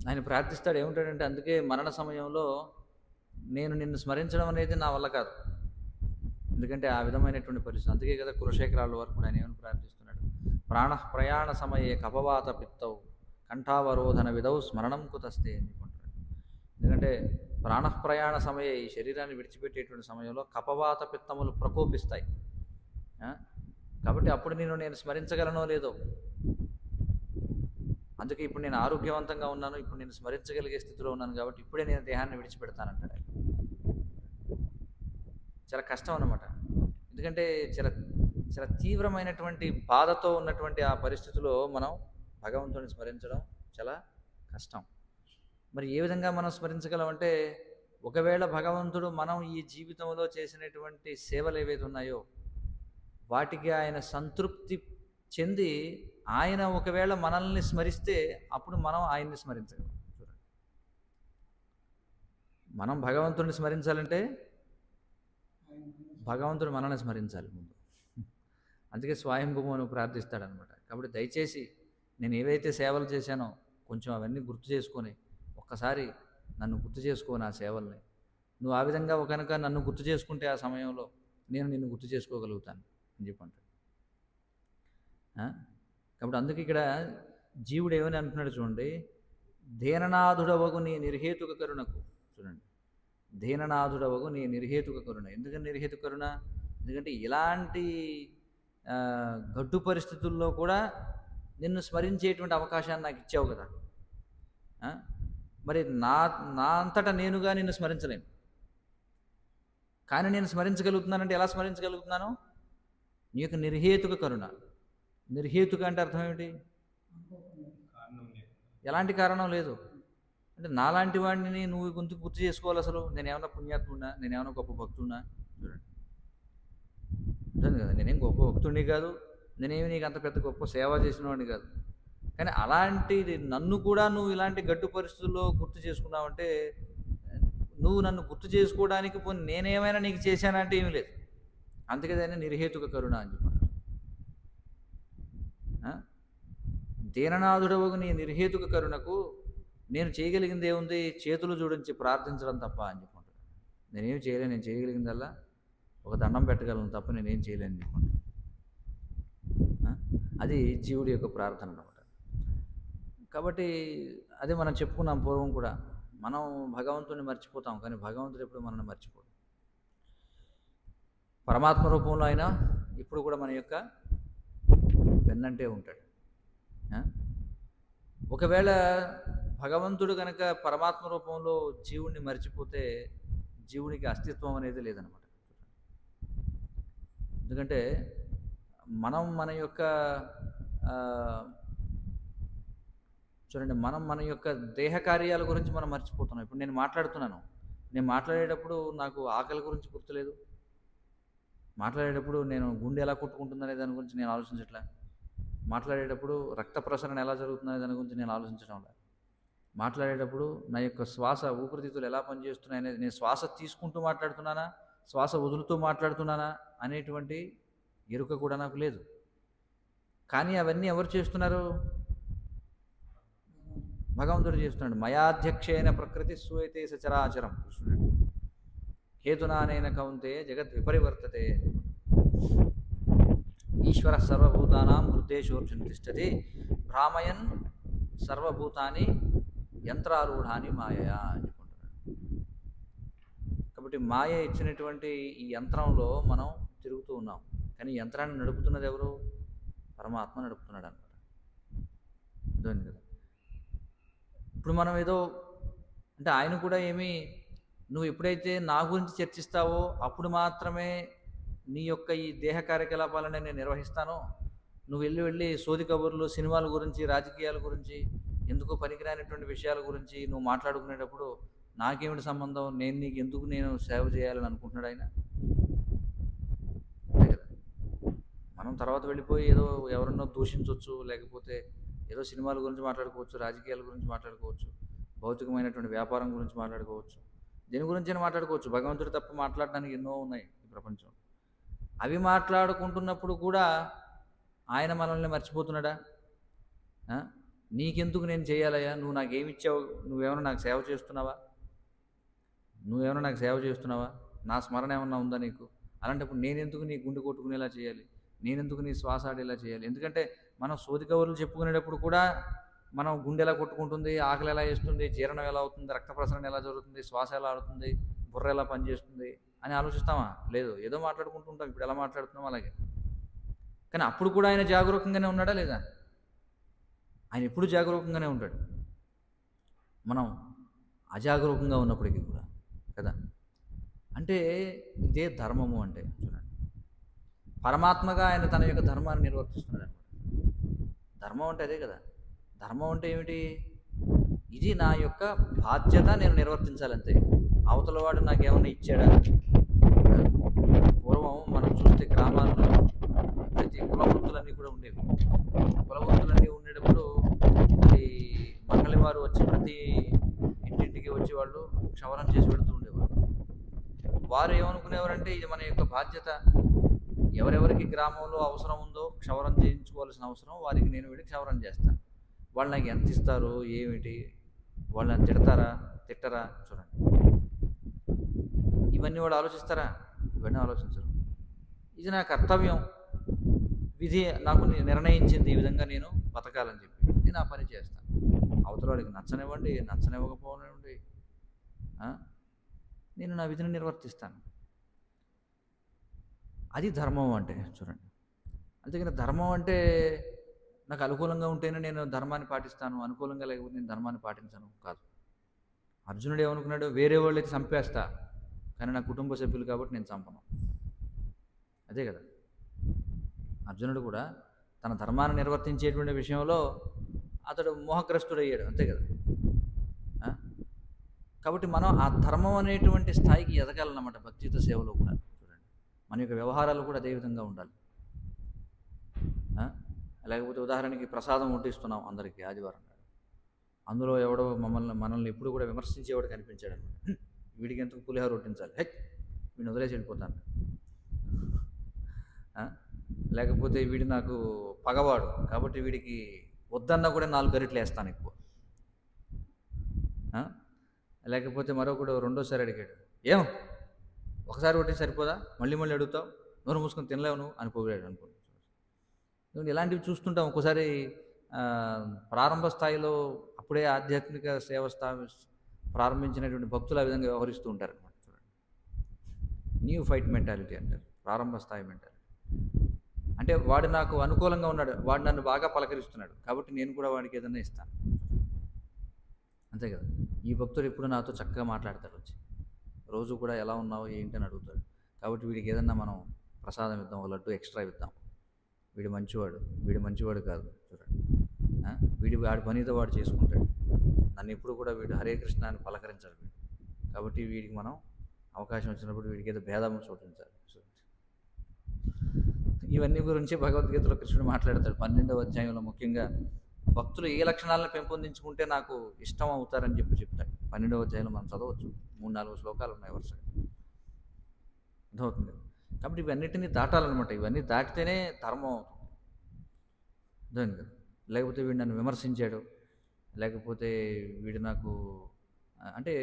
ఆయన ప్రార్థిస్తాడు ఏముంటాడంటే, అందుకే మరణ సమయంలో నేను నిన్ను స్మరించడం అనేది నా వల్ల కాదు, ఎందుకంటే ఆ విధమైనటువంటి పరిస్థితి. అందుకే కదా కులశేఖరాల వరకు ఆయన ఏమని ప్రార్థిస్తున్నాడు, ప్రాణ ప్రయాణ సమయే కపవాత పిత్తవు కంఠావరోధన విధౌ స్మరణం కుతస్తే అని చెప్పుకుంటాడు. ఎందుకంటే ప్రాణప్రయాణ సమయే, ఈ శరీరాన్ని విడిచిపెట్టేటువంటి సమయంలో కపవాత పిత్తములు ప్రకోపిస్తాయి. కాబట్టి అప్పుడు నేను స్మరించగలనో లేదో. అందుకే ఇప్పుడు నేను ఆరోగ్యవంతంగా ఉన్నాను, ఇప్పుడు నేను స్మరించగలిగే స్థితిలో ఉన్నాను, కాబట్టి ఇప్పుడే నేను దేహాన్ని విడిచిపెడతానంటాడు. చాలా కష్టం అన్నమాట. ఎందుకంటే చాలా చాలా తీవ్రమైనటువంటి బాధతో ఉన్నటువంటి ఆ పరిస్థితిలో మనం భగవంతుని స్మరించడం చాలా కష్టం. మరి ఏ విధంగా మనం స్మరించగలమంటే, ఒకవేళ భగవంతుడు మనం ఈ జీవితంలో చేసినటువంటి సేవలు ఏవైతే ఉన్నాయో వాటికి ఆయన సంతృప్తి చెంది ఆయన ఒకవేళ మనల్ని స్మరిస్తే అప్పుడు మనం ఆయన్ని స్మరించగలం. చూడండి, మనం భగవంతుడిని స్మరించాలంటే భగవంతుడు మనల్ని స్మరించాలి ముందు. అందుకే స్వయంభూమను ప్రార్థిస్తాడనమాట. కాబట్టి దయచేసి నేను ఏవైతే సేవలు చేశానో కొంచెం అవన్నీ గుర్తు చేసుకొని ఒక్కసారి నన్ను గుర్తు చేసుకో నా సేవల్ని. నువ్వు ఆ విధంగా కనుక నన్ను గుర్తు చేసుకుంటే ఆ సమయంలో నేను నిన్ను గుర్తు చేసుకోగలుగుతాను అని చెప్పంటాడు. కాబట్టి అందుకే ఇక్కడ జీవుడు ఏమని అంటున్నాడు చూడండి, దీననాథుడవగు నీ నిర్హేతుక కరుణకు. చూడండి, దీననాథుడవగు నీ నిర్హేతుక కరుణ. ఎందుకని నిర్హేతుక కరుణ? ఎందుకంటే ఇలాంటి గడ్డు పరిస్థితుల్లో కూడా నిన్ను స్మరించేటువంటి అవకాశాన్ని నాకు ఇచ్చావు కదా. మరి నా అంతటా నేనుగా నిన్ను స్మరించలేను, కానీ నేను స్మరించగలుగుతున్నానంటే ఎలా స్మరించగలుగుతున్నాను? నీ యొక్క నిర్హేతుక కరుణ. నిర్హేతుక అంటే అర్థం ఏమిటి? ఎలాంటి కారణం లేదు. అంటే నాలాంటి వాడిని నువ్వు గుర్తు చేసుకోవాలి. అసలు నేనేమన్నా పుణ్యాత్ముడినా, నేనేమన్నా గొప్ప భక్తుడినా? చూడండి, ఉంటుంది కదా, నేనేం గొప్ప భక్తుడిని కాదు, నేనేమి నీకు అంత పెద్ద గొప్ప సేవ చేసిన వాడిని కాదు. కానీ అలాంటిది నన్ను కూడా నువ్వు ఇలాంటి గడ్డు పరిస్థితుల్లో గుర్తు చేసుకున్నావంటే, నువ్వు నన్ను గుర్తు చేసుకోవడానికి పోనీ నేనేమైనా నీకు చేశానంటే ఏమీ లేదు. అందుకే దాన్ని నిర్హేతుక కరుణ అని చెప్పాను. దీననాథుడవగు నీ నిర్హేతుక కరుణకు నేను చేయగలిగింది ఏముంది? చేతులు జోడించి ప్రార్థించడం తప్ప అని చెప్పుకుంటాను. నేనేం చేయలేను, నేను చేయగలిగిందల్లా ఒక దండం పెట్టగలను తప్ప నేనేం చేయలేను చెప్పుకుంటాను. అది జీవుడి యొక్క ప్రార్థన అన్నమాట. కాబట్టి అదే మనం చెప్పుకున్నాం పూర్వం కూడా, మనం భగవంతుని మర్చిపోతాం, కానీ భగవంతుడు ఎప్పుడు మనల్ని మర్చిపోడు. పరమాత్మ రూపంలో అయినా ఇప్పుడు కూడా మన యొక్క వెన్నంటే ఉంటాడు. ఒకవేళ భగవంతుడు కనుక పరమాత్మ రూపంలో జీవుడిని మర్చిపోతే జీవునికి అస్తిత్వం అనేది లేదనమాట. ఎందుకంటే మనం మన యొక్క చూడండి, మనం మన యొక్క దేహ కార్యాల గురించి మనం మర్చిపోతున్నాం. ఇప్పుడు నేను మాట్లాడుతున్నాను, నేను మాట్లాడేటప్పుడు నాకు ఆకలి గురించి గుర్తులేదు, మాట్లాడేటప్పుడు నేను గుండె ఎలా కొట్టుకుంటుందనే దాని గురించి నేను ఆలోచించట్లే, మాట్లాడేటప్పుడు రక్త ప్రసరణ ఎలా జరుగుతుందనే దాని గురించి నేను ఆలోచించడం లేదు, మాట్లాడేటప్పుడు నా యొక్క శ్వాస ఊపిరితిత్తులు ఎలా పనిచేస్తున్నాయి అనేది, నేను శ్వాస తీసుకుంటూ మాట్లాడుతున్నానా, శ్వాస వదులుతూ మాట్లాడుతున్నానా అనేటువంటి ఎరుక కూడా నాకు లేదు. కానీ అవన్నీ ఎవరు చేస్తున్నారు? భగవంతుడు చేస్తున్నాడు. మయాధ్యక్షేణ ప్రకృతి సూయతే సచరాచరం. కృష్ణుడు హేతునానేన కౌంతే జగత్ విపరివర్తతే. ఈశ్వర సర్వభూతానాం హృదేశోర్జున తిష్టతి భ్రామయన్ సర్వభూతాన్ని యంత్రారూఢాని మాయయా అని చెప్పుకుంటున్నాడు. కాబట్టి మాయ ఇచ్చినటువంటి ఈ యంత్రంలో మనం తిరుగుతూ ఉన్నాం. కానీ ఈ యంత్రాన్ని నడుపుతున్నది ఎవరు? పరమాత్మ నడుపుతున్నాడు అనమాట. అర్థమైంది కదా. ఇప్పుడు మనం ఏదో అంటే ఆయన కూడా ఏమీ నువ్వు ఎప్పుడైతే నా గురించి చర్చిస్తావో అప్పుడు మాత్రమే నీ యొక్క ఈ దేహ కార్యకలాపాలని నేను నిర్వహిస్తానో, నువ్వు వెళ్ళి సోది కబుర్లు, సినిమాల గురించి, రాజకీయాల గురించి, ఎందుకో పనికిరానిటువంటి విషయాల గురించి నువ్వు మాట్లాడుకునేటప్పుడు నాకేమిటి సంబంధం, నేను నీకు ఎందుకు నేను సేవ చేయాలని అనుకుంటున్నాడు ఆయన. అంతే కదా. మనం తర్వాత వెళ్ళిపోయి ఏదో ఎవరన్నా దూషించవచ్చు, లేకపోతే ఏదో సినిమాల గురించి మాట్లాడుకోవచ్చు, రాజకీయాల గురించి మాట్లాడుకోవచ్చు, భౌతికమైనటువంటి వ్యాపారం గురించి మాట్లాడుకోవచ్చు, దేని గురించి మాట్లాడుకోవచ్చు. భగవంతుడు తప్ప మాట్లాడడానికి ఎన్నో ఉన్నాయి ఈ ప్రపంచం. అవి మాట్లాడుకుంటున్నప్పుడు కూడా ఆయన మనల్ని మర్చిపోతున్నాడా? నీకెందుకు నేను చేయాలయ్యా, నువ్వు నాకేమిచ్చావు, నువ్వేమైనా నాకు సేవ చేస్తున్నావా, నువ్వేమైనా నాకు సేవ చేస్తున్నావా, నా స్మరణ ఏమన్నా ఉందా నీకు? అలాంటప్పుడు నేనెందుకు నీ గుండె కొట్టుకునేలా చేయాలి, నేనెందుకు నీ శ్వాస ఆడేలా చేయాలి? ఎందుకంటే మనం సోది కబుర్లు చెప్పుకునేటప్పుడు కూడా మనం గుండె ఎలా కొట్టుకుంటుంది, ఆకలి ఎలా వేస్తుంది, జీర్ణం ఎలా అవుతుంది, రక్త ప్రసరణ ఎలా జరుగుతుంది, శ్వాస ఎలా ఆడుతుంది, బుర్ర ఎలా పనిచేస్తుంది అని ఆలోచిస్తామా? లేదు, ఏదో మాట్లాడుకుంటుంటాం. ఇప్పుడు ఎలా మాట్లాడుతున్నాం అలాగే. కానీ అప్పుడు కూడా ఆయన జాగరూకంగానే ఉన్నాడా లేదా? ఆయన ఎప్పుడు జాగరూకంగానే ఉంటాడు. మనం అజాగరూకంగా ఉన్నప్పటికీ కూడా కదా. అంటే ఇదే ధర్మము అంటే. చూడండి, పరమాత్మగా ఆయన తన యొక్క ధర్మాన్ని నిర్వర్తిస్తున్నాడు అనమాట. ధర్మం అంటే అదే కదా. ధర్మం అంటే ఏమిటి? ఇది నా యొక్క బాధ్యత, నేను నిర్వర్తించాలంతే. అవతల వాడు నాకేమన్నా ఇచ్చాడా? పూర్వం మనం చూస్తే గ్రామాల్లో ప్రతి కులవృత్తులన్నీ కూడా ఉండేవి. కులవృత్తులన్నీ ఉండేటప్పుడు ఈ మంగళి వారు వచ్చి ప్రతి ఇంటింటికి వచ్చి వాళ్ళు క్షవరం చేసి పెడుతూ ఉండేవారు. వారు ఏమనుకునేవారంటే ఇది మన యొక్క బాధ్యత, ఎవరెవరికి గ్రామంలో అవసరం ఉందో క్షవరం చేయించుకోవాల్సిన అవసరం వారికి నేను వెళ్ళి క్షవరం చేస్తాను. వాళ్ళు నాకు ఎంత ఇస్తారు ఏమిటి, వాళ్ళని తిడతారా తిట్టరా? చూడండి, ఇవన్నీ వాళ్ళు ఆలోచిస్తారా? ఇవన్నీ ఆలోచించరు. ఇది నా కర్తవ్యం, విధి నాకు నిర్ణయించింది ఈ విధంగా నేను బతకాలని చెప్పి నేను ఆ పని చేస్తాను. అవతల వాడికి నచ్చనివ్వండి, నచ్చనివ్వకపోనివ్వండి, నేను నా విధిని నిర్వర్తిస్తాను. అది ధర్మం అంటే. చూడండి, అంతేగాని ధర్మం అంటే నాకు అనుకూలంగా ఉంటేనే నేను ధర్మాన్ని పాటిస్తాను, అనుకూలంగా లేకపోతే నేను ధర్మాన్ని పాటించను కాదు. అర్జునుడు ఏమనుకున్నాడు? వేరే వాళ్ళైతే చంపేస్తా, కానీ నా కుటుంబ సభ్యులు కాబట్టి నేను చంపను. అదే కదా. అర్జునుడు కూడా తన ధర్మాన్ని నిర్వర్తించేటువంటి విషయంలో అతడు మోహగ్రస్తుడయ్యాడు. అంతే కదా. కాబట్టి మనం ఆ ధర్మం అనేటువంటి స్థాయికి ఎదగాలన్నమాట భక్తియుత సేవలో కూడా. చూడండి, మన యొక్క వ్యవహారాలు కూడా అదే విధంగా ఉండాలి. లేకపోతే ఉదాహరణకి ప్రసాదం వడ్డిస్తున్నాం అందరికీ ఆదివారం నాడు, అందులో ఎవడో మనల్ని ఎప్పుడు కూడా విమర్శించేవాడు కనిపించాడు అనమాట. వీడికి ఎందుకు పులిహోర వడ్డించాలి, వీడిని వదిలేసి వెళ్ళిపోతాను. లేకపోతే వీడు నాకు పగవాడు కాబట్టి వీడికి వద్దన్నా కూడా 4 గరిటలు వేస్తాను ఎక్కువ. లేకపోతే మరొకడు రెండోసారి అడిగాడు, ఏం ఒకసారి వడ్డీ సరిపోదా, మళ్ళీ మళ్ళీ అడుగుతావు, నోరు మూసుకొని తినలేవు నువ్వు అని పోయాడు అనుకో. ఇలాంటివి చూస్తుంటాం ఒక్కోసారి. ప్రారంభ స్థాయిలో అప్పుడే ఆధ్యాత్మిక సేవ ప్రారంభించినటువంటి భక్తులు ఆ విధంగా వ్యవహరిస్తూ ఉంటారు అనమాట. చూడండి, న్యూ ఫైట్ మెంటాలిటీ అంటారు, ప్రారంభ స్థాయి మెంటాలిటీ. అంటే వాడు నాకు అనుకూలంగా ఉన్నాడు, వాడు నన్ను బాగా పలకరిస్తున్నాడు కాబట్టి నేను కూడా వాడికి ఏదైనా ఇస్తాను. అంతే కదా. ఈ భక్తుడు ఎప్పుడు నాతో చక్కగా మాట్లాడతాడు, వచ్చి రోజు కూడా ఎలా ఉన్నావు ఏంటి అని అడుగుతాడు. కాబట్టి వీడికి ఏదన్నా మనం ప్రసాదం ఇద్దాం, ఒక లడ్డు ఎక్స్ట్రా ఇద్దాం. వీడు మంచివాడు కాదు. చూడండి, వాడి పనితో వాడు చేసుకుంటాడు. నన్ను ఎప్పుడు కూడా వీడు హరే కృష్ణ అని పలకరించాడు వీడు. కాబట్టి వీడికి మనం అవకాశం వచ్చినప్పుడు వీడికి ఏదో భేదం చూపించాలి. ఇవన్నీ గురించి భగవద్గీతలో కృష్ణుడు మాట్లాడతాడు 12వ అధ్యాయంలో. ముఖ్యంగా భక్తులు ఏ లక్షణాలను పెంపొందించుకుంటే నాకు ఇష్టం అవుతారని చెప్తాడు. 12వ అధ్యాయంలో మనం చదవచ్చు, 3-4 శ్లోకాలు ఉన్నాయి వరుసగా. అర్థమవుతుంది. కాబట్టి ఇవన్నిటినీ దాటాలన్నమాట. ఇవన్నీ దాటితేనే ధర్మం అవుతుంది. అర్థమైంది కదా. లేకపోతే వీడు నన్ను విమర్శించాడు, లేకపోతే వీడు నాకు అంటే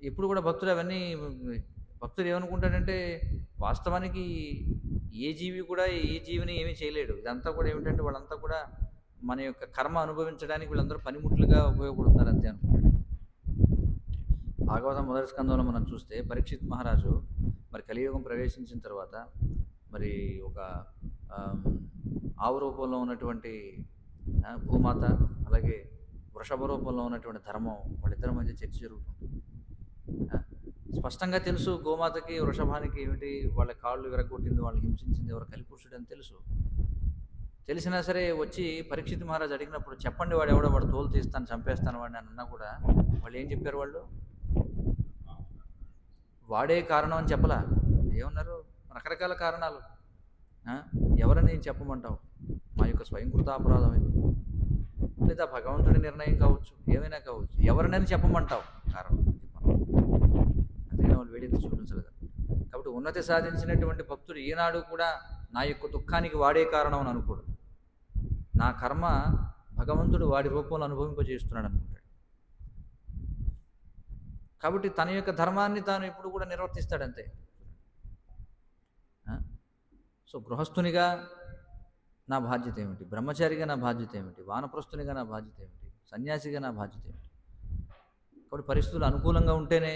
ఎప్పుడు కూడా భక్తుడు ఏమనుకుంటాడంటే వాస్తవానికి ఏ జీవి కూడా ఏ జీవిని ఏమీ చేయలేడు. ఇదంతా కూడా ఏమిటంటే వాళ్ళంతా కూడా మన యొక్క కర్మ అనుభవించడానికి వీళ్ళందరూ పనిముట్లుగా ఉపయోగపడుతున్నారు అంతే అనుకుంటాడు. భాగవతం మొదటి స్కందంలో మనం చూస్తే పరీక్షిత్ మహారాజు మరి కలియుగం ప్రవేశించిన తర్వాత మరి ఒక ఆవు రూపంలో ఉన్నటువంటి భూమాత, అలాగే వృషభ రూపంలో ఉన్నటువంటి ధర్మం, వాళ్ళిద్దరి మధ్య చర్చ జరుగుతుంది. స్పష్టంగా తెలుసు గోమాతకి వృషభానికి ఏమిటి, వాళ్ళ కాళ్ళు విరగొట్టింది, వాళ్ళని హింసించింది ఎవరు, కలిపురుషుడు అని తెలుసు. తెలిసినా సరే వచ్చి పరీక్షిత్ మహారాజు అడిగినప్పుడు చెప్పండి వాడు ఎవడో, వాడు తోలు తీస్తాను చంపేస్తాను వాడిని అని అన్నా కూడా వాళ్ళు ఏం చెప్పారు, వాళ్ళు వాడే కారణం అని చెప్పలా. ఏమన్నారు, రకరకాల కారణాలు. ఎవరని చెప్పమంటావు, మా యొక్క స్వయంకృతాపరాధం ఇది, లేదా భగవంతుడి నిర్ణయం కావచ్చు, ఏమైనా కావచ్చు, ఎవరినని చెప్పమంటావు కారణం. అందుకని వాళ్ళు వేడెత్తి చూపించలేదు. కాబట్టి ఉన్నతి సాధించినటువంటి భక్తుడు ఈనాడు కూడా నా యొక్క దుఃఖానికి వాడే కారణం అని అనుకోడు. నా కర్మ భగవంతుడు వాడి రూపంలో అనుభవింపజేస్తున్నాడు అనుకుంటాడు. కాబట్టి తన యొక్క ధర్మాన్ని తాను ఎప్పుడు కూడా నిర్వర్తిస్తాడంతే. సో గృహస్థునిగా నా బాధ్యత ఏమిటి, బ్రహ్మచారిగా నా బాధ్యత ఏమిటి, వానప్రస్థునిగా నా బాధ్యత ఏమిటి, సన్యాసిగా నా బాధ్యత ఏమిటి. కాబట్టి పరిస్థితులు అనుకూలంగా ఉంటేనే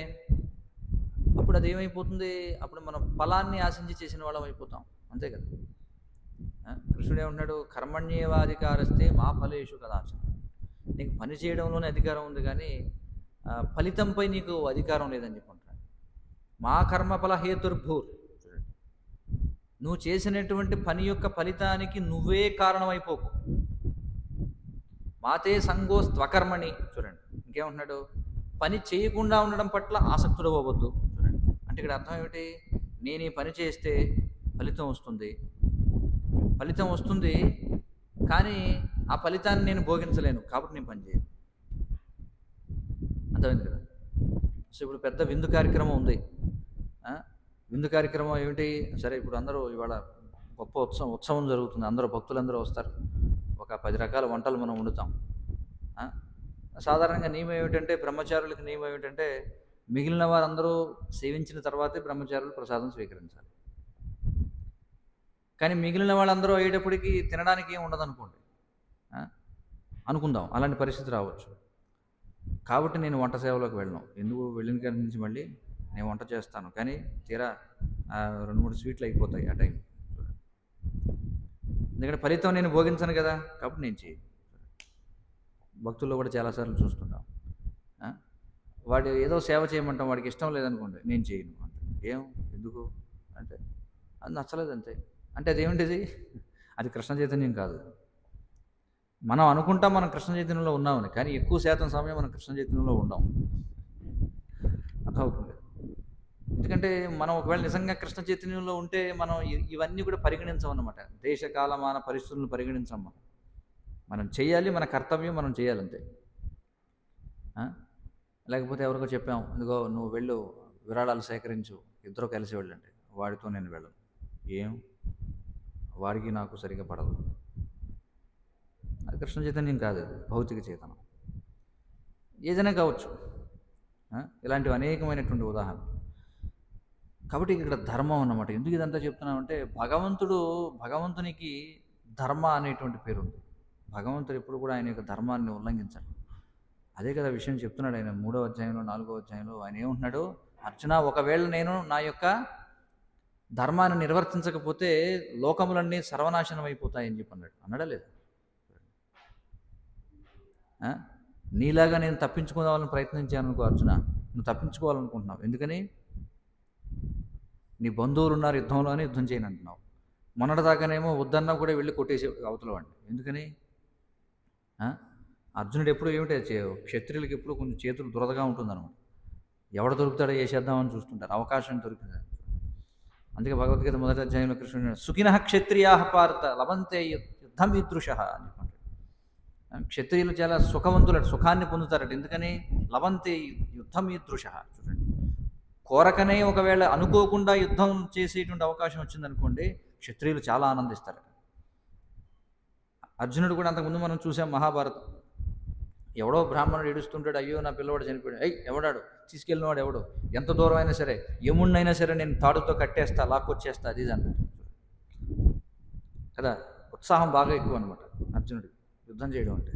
అప్పుడు అది ఏమైపోతుంది, అప్పుడు మనం ఫలాన్ని ఆశించి చేసిన వాళ్ళం అయిపోతాం, అంతే కదా. కృష్ణుడు ఏమంటున్నాడు, కర్మణ్యేవాధికారస్తే మా ఫలేషు కదాచన. నీకు పని చేయడంలోనే అధికారం ఉంది కానీ ఫలితంపై నీకు అధికారం లేదని చెప్పుకుంటున్నాడు. మా కర్మఫల హేతుర్భూర్, నువ్వు చేసినటువంటి పని యొక్క ఫలితానికి నువ్వే కారణమైపోకు. మాతే సంగోస్త్వకర్మణి, చూడండి ఇంకేమంటున్నాడు, పని చేయకుండా ఉండడం పట్ల ఆసక్తుడు అవ్వద్దు. చూడండి అంటే ఇక్కడ అర్థం ఏమిటి, నేను ఈ పని చేస్తే ఫలితం వస్తుంది, ఫలితం వస్తుంది కానీ ఆ ఫలితాన్ని నేను భోగించలేను కాబట్టి నేను పని చేయను. అర్థమైంది కదా. సో ఇప్పుడు పెద్ద విందు కార్యక్రమం ఉంది. విందు కార్యక్రమం ఏమిటి, సరే ఇప్పుడు అందరూ ఇవాళ గొప్ప ఉత్సవం జరుగుతుంది, అందరూ భక్తులందరూ వస్తారు, ఒక 10 రకాల వంటలు మనం వండుతాం. సాధారణంగా నియమం ఏమిటంటే, బ్రహ్మచారులకి నియమం ఏమిటంటే మిగిలిన వారందరూ సేవించిన తర్వాతే బ్రహ్మచారులు ప్రసాదం స్వీకరించాలి. కానీ మిగిలిన వాళ్ళందరూ అయ్యేటప్పటికి తినడానికి ఏం ఉండదు అనుకోండి, అనుకుందాం అలాంటి పరిస్థితి రావచ్చు. కాబట్టి నేను వంట సేవలోకి వెళ్ళను. ఎందుకు, వెళ్ళిన కాడి నుంచి మళ్ళీ నేను వంట చేస్తాను కానీ తీరా 2-3 స్వీట్లు అయిపోతాయి ఆ టైం. ఎందుకంటే ఫలితం నేను భోగించను కదా, కాబట్టి నేను చేయను. భక్తుల్లో కూడా చాలాసార్లు చూస్తుంటాం, వాడు ఏదో సేవ చేయమంటాం, వాడికి ఇష్టం లేదనుకోండి నేను చేయను అంటే, ఏం ఎందుకు అంటే అది నచ్చలేదు అంతే. అంటే అదేమిటిది, అది కృష్ణ చైతన్యం కాదు. మనం అనుకుంటాం మనం కృష్ణ చైతన్యంలో ఉన్నామని, కానీ ఎక్కువ శాతం సమయం మనం కృష్ణ చైతన్యంలో ఉండాం. అర్థమవుతుంది. ఎందుకంటే మనం ఒకవేళ నిజంగా కృష్ణ చైతన్యంలో ఉంటే మనం ఇవన్నీ కూడా పరిగణించమన్నమాట. దేశకాలమాన పరిస్థితులను పరిగణించాం. మనం చేయాలి, మన కర్తవ్యం మనం చేయాలంతే. లేకపోతే ఎవరికో చెప్పాం, ఇదిగో నువ్వు వెళ్ళు విరాళాలు సేకరించు, ఇద్దరు కలిసి వెళ్ళండి, వాడితో నేను వెళ్ళను, ఏం వాడికి నాకు సరిగా పడదు. అది కృష్ణ చైతన్యం కాదు, భౌతిక చైతన్యం. ఏదైనా కావచ్చు, ఇలాంటివి అనేకమైనటువంటి ఉదాహరణలు. కాబట్టి ఇక్కడ ధర్మం అన్నమాట. ఎందుకు ఇదంతా చెప్తున్నామంటే, భగవంతునికి ధర్మ అనేటువంటి పేరు ఉంది. భగవంతుడు ఎప్పుడు కూడా ఆయన యొక్క ధర్మాన్ని ఉల్లంఘించాడు. అదే కదా విషయం చెప్తున్నాడు ఆయన 3వ అధ్యాయంలో 4వ అధ్యాయంలో. ఆయన ఏమంటున్నాడు, అర్జున ఒకవేళ నేను నా యొక్క ధర్మాన్ని నిర్వర్తించకపోతే లోకములన్నీ సర్వనాశనం అయిపోతాయని చెప్పి అన్నాడా లేదా? నీలాగా నేను తప్పించుకోవాలని ప్రయత్నించాను అనుకో అర్జున, నువ్వు తప్పించుకోవాలనుకుంటున్నావు. ఎందుకని, నీ బంధువులు ఉన్నారు యుద్ధంలో అని యుద్ధం చేయను అంటున్నావు. మొన్నటిదాకానేమో వద్దన్నా కూడా వెళ్ళి కొట్టేసి అవతల వాడిని. ఎందుకని, అర్జునుడు ఎప్పుడు ఏమిటి, క్షత్రియులకి ఎప్పుడు కొంచెం చేతులు దురదగా ఉంటుందన్నమాట. ఎవడు దొరుకుతాడో చేసేద్దామని చూస్తుంటారు, అవకాశం దొరికింది. అందుకే భగవద్గీత మొదటి అధ్యాయంలో కృష్ణుడు సుఖినః క్షత్రియాః పార్థ లభంతే యుద్ధం ఈదృశః అని చెప్పంటాడు. క్షత్రియులు చాలా సుఖవంతులట, సుఖాన్ని పొందుతారట. ఎందుకని, లభంతే యుద్ధం ఈదృశః. చూడండి, కోరకనే ఒకవేళ అనుకోకుండా యుద్ధం చేసేటువంటి అవకాశం వచ్చిందనుకోండి, క్షత్రియులు చాలా ఆనందిస్తారట. అర్జునుడు కూడా అంతకుముందు మనం చూసాం మహాభారతం. ఎవడో బ్రాహ్మణుడు ఏడుస్తుంటాడు, అయ్యో నా పిల్లవాడు చనిపోయాడు, ఎవడాడు తీసుకెళ్ళినవాడు ఎవడో, ఎంత దూరం అయినా సరే, యముడినైనా సరే నేను తాడుతో కట్టేస్తా, లాక్కొచ్చేస్తా, అది అంటాడు కదా. ఉత్సాహం బాగా ఎక్కువ అనమాట అర్జునుడు. యుద్ధం చేయడం అంటే.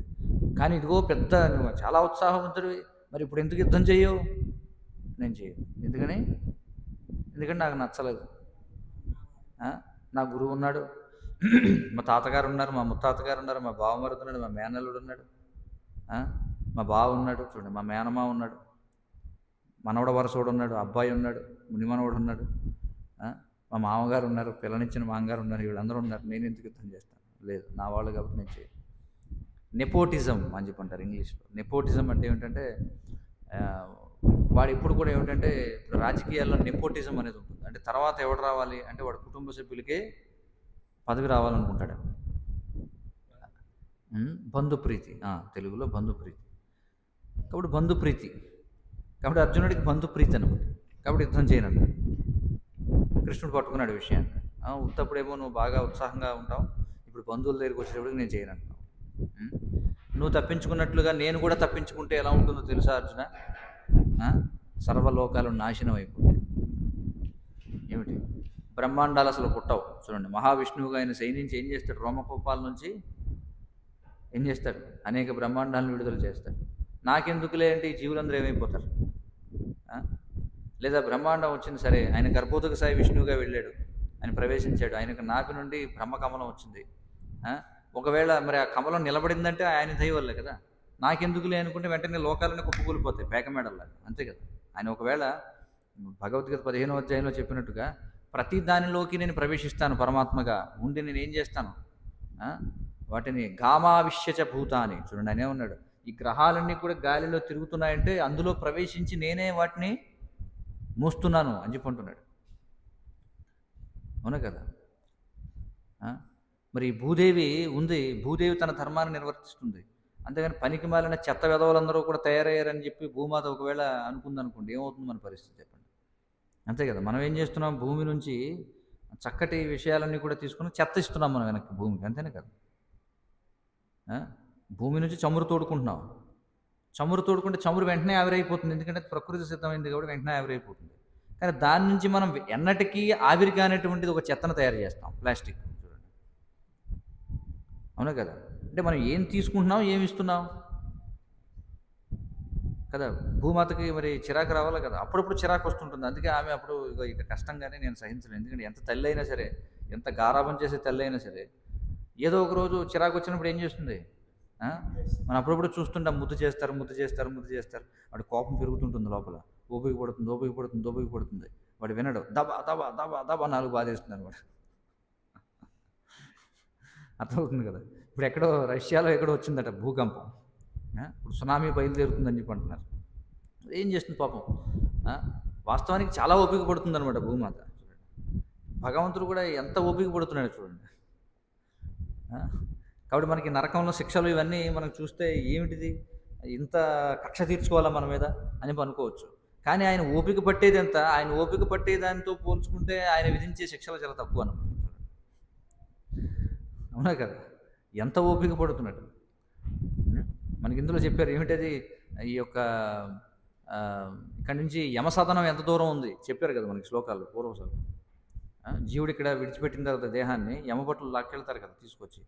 కానీ ఇదిగో పెద్ద నువ్వు చాలా ఉత్సాహవంతుడివి, మరి ఇప్పుడు ఎందుకు యుద్ధం చేయవు? నేను చేయను. ఎందుకని? ఎందుకంటే నాకు నచ్చలేదు. నా గురువు ఉన్నాడు, మా తాతగారు ఉన్నారు, మా ముత్తాతగారు ఉన్నారు, మా బావమరుడు ఉన్నాడు, మా మేనల్లుడు ఉన్నాడు, మా బావ ఉన్నాడు, చూడండి మా మేనమా ఉన్నాడు, మనవడ వరసోడు ఉన్నాడు, అబ్బాయి ఉన్నాడు, మునిమనవడు ఉన్నాడు, మా మామగారు ఉన్నారు, పిల్లనిచ్చిన మామగారు ఉన్నారు, వీళ్ళందరూ ఉన్నారు. నేను ఎందుకు యుద్ధం చేస్తాను? లేదు, నా వాళ్ళు కాబట్టి నేను చేయను. నెపోటిజం అని చెప్పంటారు ఇంగ్లీష్లో. నెపోటిజం అంటే ఏమిటంటే వాడు ఎప్పుడు కూడా ఏమిటంటే రాజకీయాల్లో నెపోటిజం అనేది ఉంటుంది. అంటే తర్వాత ఎవడు రావాలి అంటే వాడు కుటుంబ సభ్యులకే పదవి రావాలనుకుంటాడు. బంధుప్రీతి, తెలుగులో బంధుప్రీతి. కాబట్టి బంధుప్రీతి, కాబట్టి అర్జునుడికి బంధుప్రీతి అనమాట. కాబట్టి యుద్ధం చేయనన్నాడు. కృష్ణుడు పట్టుకున్నాడు విషయాన్ని. ఉత్తప్పుడేమో నువ్వు బాగా ఉత్సాహంగా ఉంటావు, ఇప్పుడు బంధువుల దగ్గరికి వచ్చేటప్పటికి నేను చేయనంటున్నావు. నువ్వు తప్పించుకున్నట్లుగా నేను కూడా తప్పించుకుంటే ఎలా ఉంటుందో తెలుసా అర్జున? సర్వలోకాలు నాశనం అయిపోతాయి. ఏమిటి? బ్రహ్మాండాలు అసలు పుట్టవు. చూడండి, మహావిష్ణువుగా ఆయన శయనించి ఏం చేస్తాడు? రోమకోపాల నుంచి ఏం చేస్తాడు? అనేక బ్రహ్మాండాలను విడుదల చేస్తాడు. నాకెందుకులే అంటే ఈ జీవులందరూ ఏమైపోతారు? లేదా బ్రహ్మాండం వచ్చింది సరే, ఆయన గర్భోదక సాయి విష్ణువుగా వెళ్ళాడు, ఆయన ప్రవేశించాడు, ఆయనకు నాభి నుండి బ్రహ్మకమలం వచ్చింది. ఒకవేళ మరి ఆ కమలం నిలబడిందంటే ఆయన దయ వల్లే కదా. నాకెందుకులే అనుకుంటే వెంటనే లోకాలన్నీ కుప్పకూలిపోతాయి పేకమేడల్లాగా, అంతే కదా. ఆయన ఒకవేళ భగవద్గీత 15వ అధ్యాయంలో చెప్పినట్టుగా ప్రతి దానిలోకి నేను ప్రవేశిస్తాను పరమాత్మగా ఉండి నేను ఏం చేస్తాను? వాటిని గామావిశ్యచ భూతాని, చూడండి ఆయన ఏమన్నాడు? ఈ గ్రహాలన్నీ కూడా గాలిలో తిరుగుతున్నాయంటే అందులో ప్రవేశించి నేనే వాటిని మోస్తున్నాను అని చెప్పి అంటున్నాడు. అవునా కదా? మరి భూదేవి ఉంది, భూదేవి తన ధర్మాన్ని నిర్వర్తిస్తుంది. అంతేగాని పనికి మాలిన చెత్త వెధవలందరూ కూడా తయారయ్యారని చెప్పి భూమాత ఒకవేళ అనుకుందనుకోండి, ఏమవుతుంది మన పరిస్థితి చెప్పండి? అంతే కదా. మనం ఏం చేస్తున్నాం? భూమి నుంచి చక్కటి విషయాలన్నీ కూడా తీసుకుని చెత్త ఇస్తున్నాం మనం వెనక్కి భూమికి, అంతేనే కదా. భూమి నుంచి చమురు తోడుకుంటున్నాం, చమురు తోడుకుంటే చమురు వెంటనే ఆవిరైపోతుంది, ఎందుకంటే ప్రకృతి సిద్ధమైంది కాబట్టి వెంటనే ఆవిరైపోతుంది. కానీ దాని నుంచి మనం ఎన్నటికీ ఆవిరి కానటువంటిది ఒక చెత్తను తయారు చేస్తాం, ప్లాస్టిక్. చూడండి, అవునా కదా. అంటే మనం ఏం తీసుకుంటున్నాం, ఏమి ఇస్తున్నాం కదా. భూమాతకి మరి చిరాకు రావాలి కదా, అప్పుడప్పుడు చిరాకు వస్తుంటుంది. అందుకే ఆమె అప్పుడు ఇక కష్టంగానే నేను సహించలేను. ఎందుకంటే ఎంత తల్లి అయినా సరే, ఎంత గారాబం చేసే తల్లి అయినా సరే, ఏదో ఒక రోజు చిరాకు వచ్చినప్పుడు ఏం చేస్తుంది? మనం అప్పుడప్పుడు చూస్తుంటాం, ముద్దు చేస్తారు ముద్దు చేస్తారు ముద్దు చేస్తారు, వాడి కోపం పెరుగుతుంటుంది లోపల, ఓపిక పడుతుంది ఓపిక పడుతుంది ఓపిక పడుతుంది, వాడు వినడు, దబా దబా దబా దబా 4 బాధేస్తుంది అనమాట. అర్థమవుతుంది కదా. ఇప్పుడు ఎక్కడో రష్యాలో ఎక్కడో వచ్చిందట భూకంపం, ఇప్పుడు సునామీ బయలుదేరుతుందని చెప్పి అంటున్నారు. ఏం చేస్తుంది పాపం? వాస్తవానికి చాలా ఓపిక పడుతుంది అనమాట భూమాత. భగవంతుడు కూడా ఎంత ఓపిక పడుతున్నాడు చూడండి. కాబట్టి మనకి నరకంలో శిక్షలు ఇవన్నీ మనం చూస్తే ఏమిటిది, ఇంత కక్ష తీర్చుకోవాలా మన మీద అని అనుకోవచ్చు. కానీ ఆయన ఓపిక పట్టేది ఎంత? ఆయన ఓపిక పట్టేదానితో పోల్చుకుంటే ఆయన విధించే శిక్షలు చాలా తక్కువ అన్నమాట. అవునా కదా. ఎంత ఓపిక పడుతున్నాడు. మనకి ఇందులో చెప్పారు ఏమిటది, ఈ యొక్క ఇక్కడి నుంచి యమసదనం ఎంత దూరం ఉంది చెప్పారు కదా మనకి శ్లోకాలు, పూర్వసాలు. జీవుడు ఇక్కడ విడిచిపెట్టిన తర్వాత దేహాన్ని యమభటులు లాక్కెళ్తారు కదా తీసుకొచ్చి.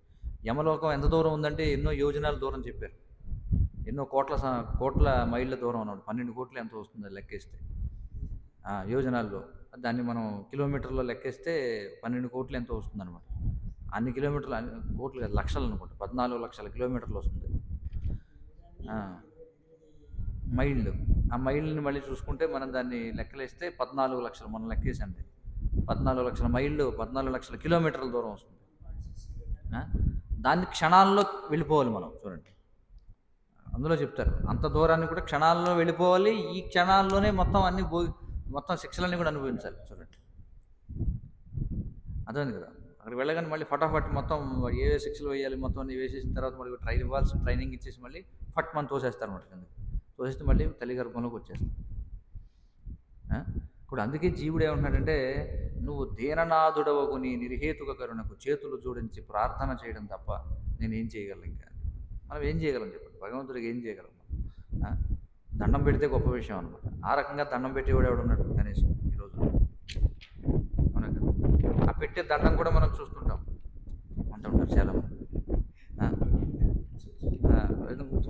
యమలోకం ఎంత దూరం ఉందంటే ఎన్నో యోజనాల దూరం చెప్పారు, ఎన్నో కోట్ల మైళ్ళ దూరం అన్నాడు. 12 కోట్లు ఎంత వస్తుంది లెక్కేస్తే యోజనాల్లో, దాన్ని మనం కిలోమీటర్లో లెక్కేస్తే 12 కోట్లు ఎంతో వస్తుంది అనమాట. అన్ని కిలోమీటర్లు, కోట్లు కాదు లక్షలు అనుకుంటా, 14 లక్షల కిలోమీటర్లు వస్తుంది మైళ్ళు. ఆ మైళ్ళని మళ్ళీ చూసుకుంటే మనం దాన్ని లెక్కలేస్తే 14 లక్షలు, మనం లెక్కేసండి 14 లక్షల మైళ్ళు 14 లక్షల కిలోమీటర్ల దూరం వస్తుంది. దాన్ని క్షణాల్లో వెళ్ళిపోవాలి మనం. చూడండి అందులో చెప్తారు, అంత దూరాన్ని కూడా క్షణాల్లో వెళ్ళిపోవాలి, ఈ క్షణాల్లోనే మొత్తం శిక్షలన్నీ కూడా అనుభవించాలి. చూడండి అర్థమైంది కదా. అక్కడికి వెళ్ళగానే మళ్ళీ ఫటాఫట్ మొత్తం ఏ శిక్షలు వేయాలి మొత్తం అన్ని వేసేసిన తర్వాత మళ్ళీ ఇవ్వాల్సిన ట్రైనింగ్ ఇచ్చేసి మళ్ళీ ఫట్ మనం తోసేస్తారు అన్నమాట. కిందకి తోసేస్తే మళ్ళీ తల్లి గర్భంలోకి వచ్చేస్తాం. ఇప్పుడు అందుకే జీవుడు ఏమంటున్నాడంటే, నువ్వు దీననాథుడవగు నీ నిర్హేతుక కరుణకు చేతులు జోడించి ప్రార్థన చేయడం తప్ప నేనేం చేయగలను? ఇంకా మనం ఏం చేయగలం చెప్పండి? భగవంతుడికి ఏం చేయగలం? దండం పెడితే గొప్ప విషయం అనమాట. ఆ రకంగా దండం పెట్టేవాడు ఎవడున్నాడు కనీసం ఈరోజు? మనకు ఆ పెట్టే దండం కూడా మనం చూస్తుంటాం, అంటుంటారు చాలామంది.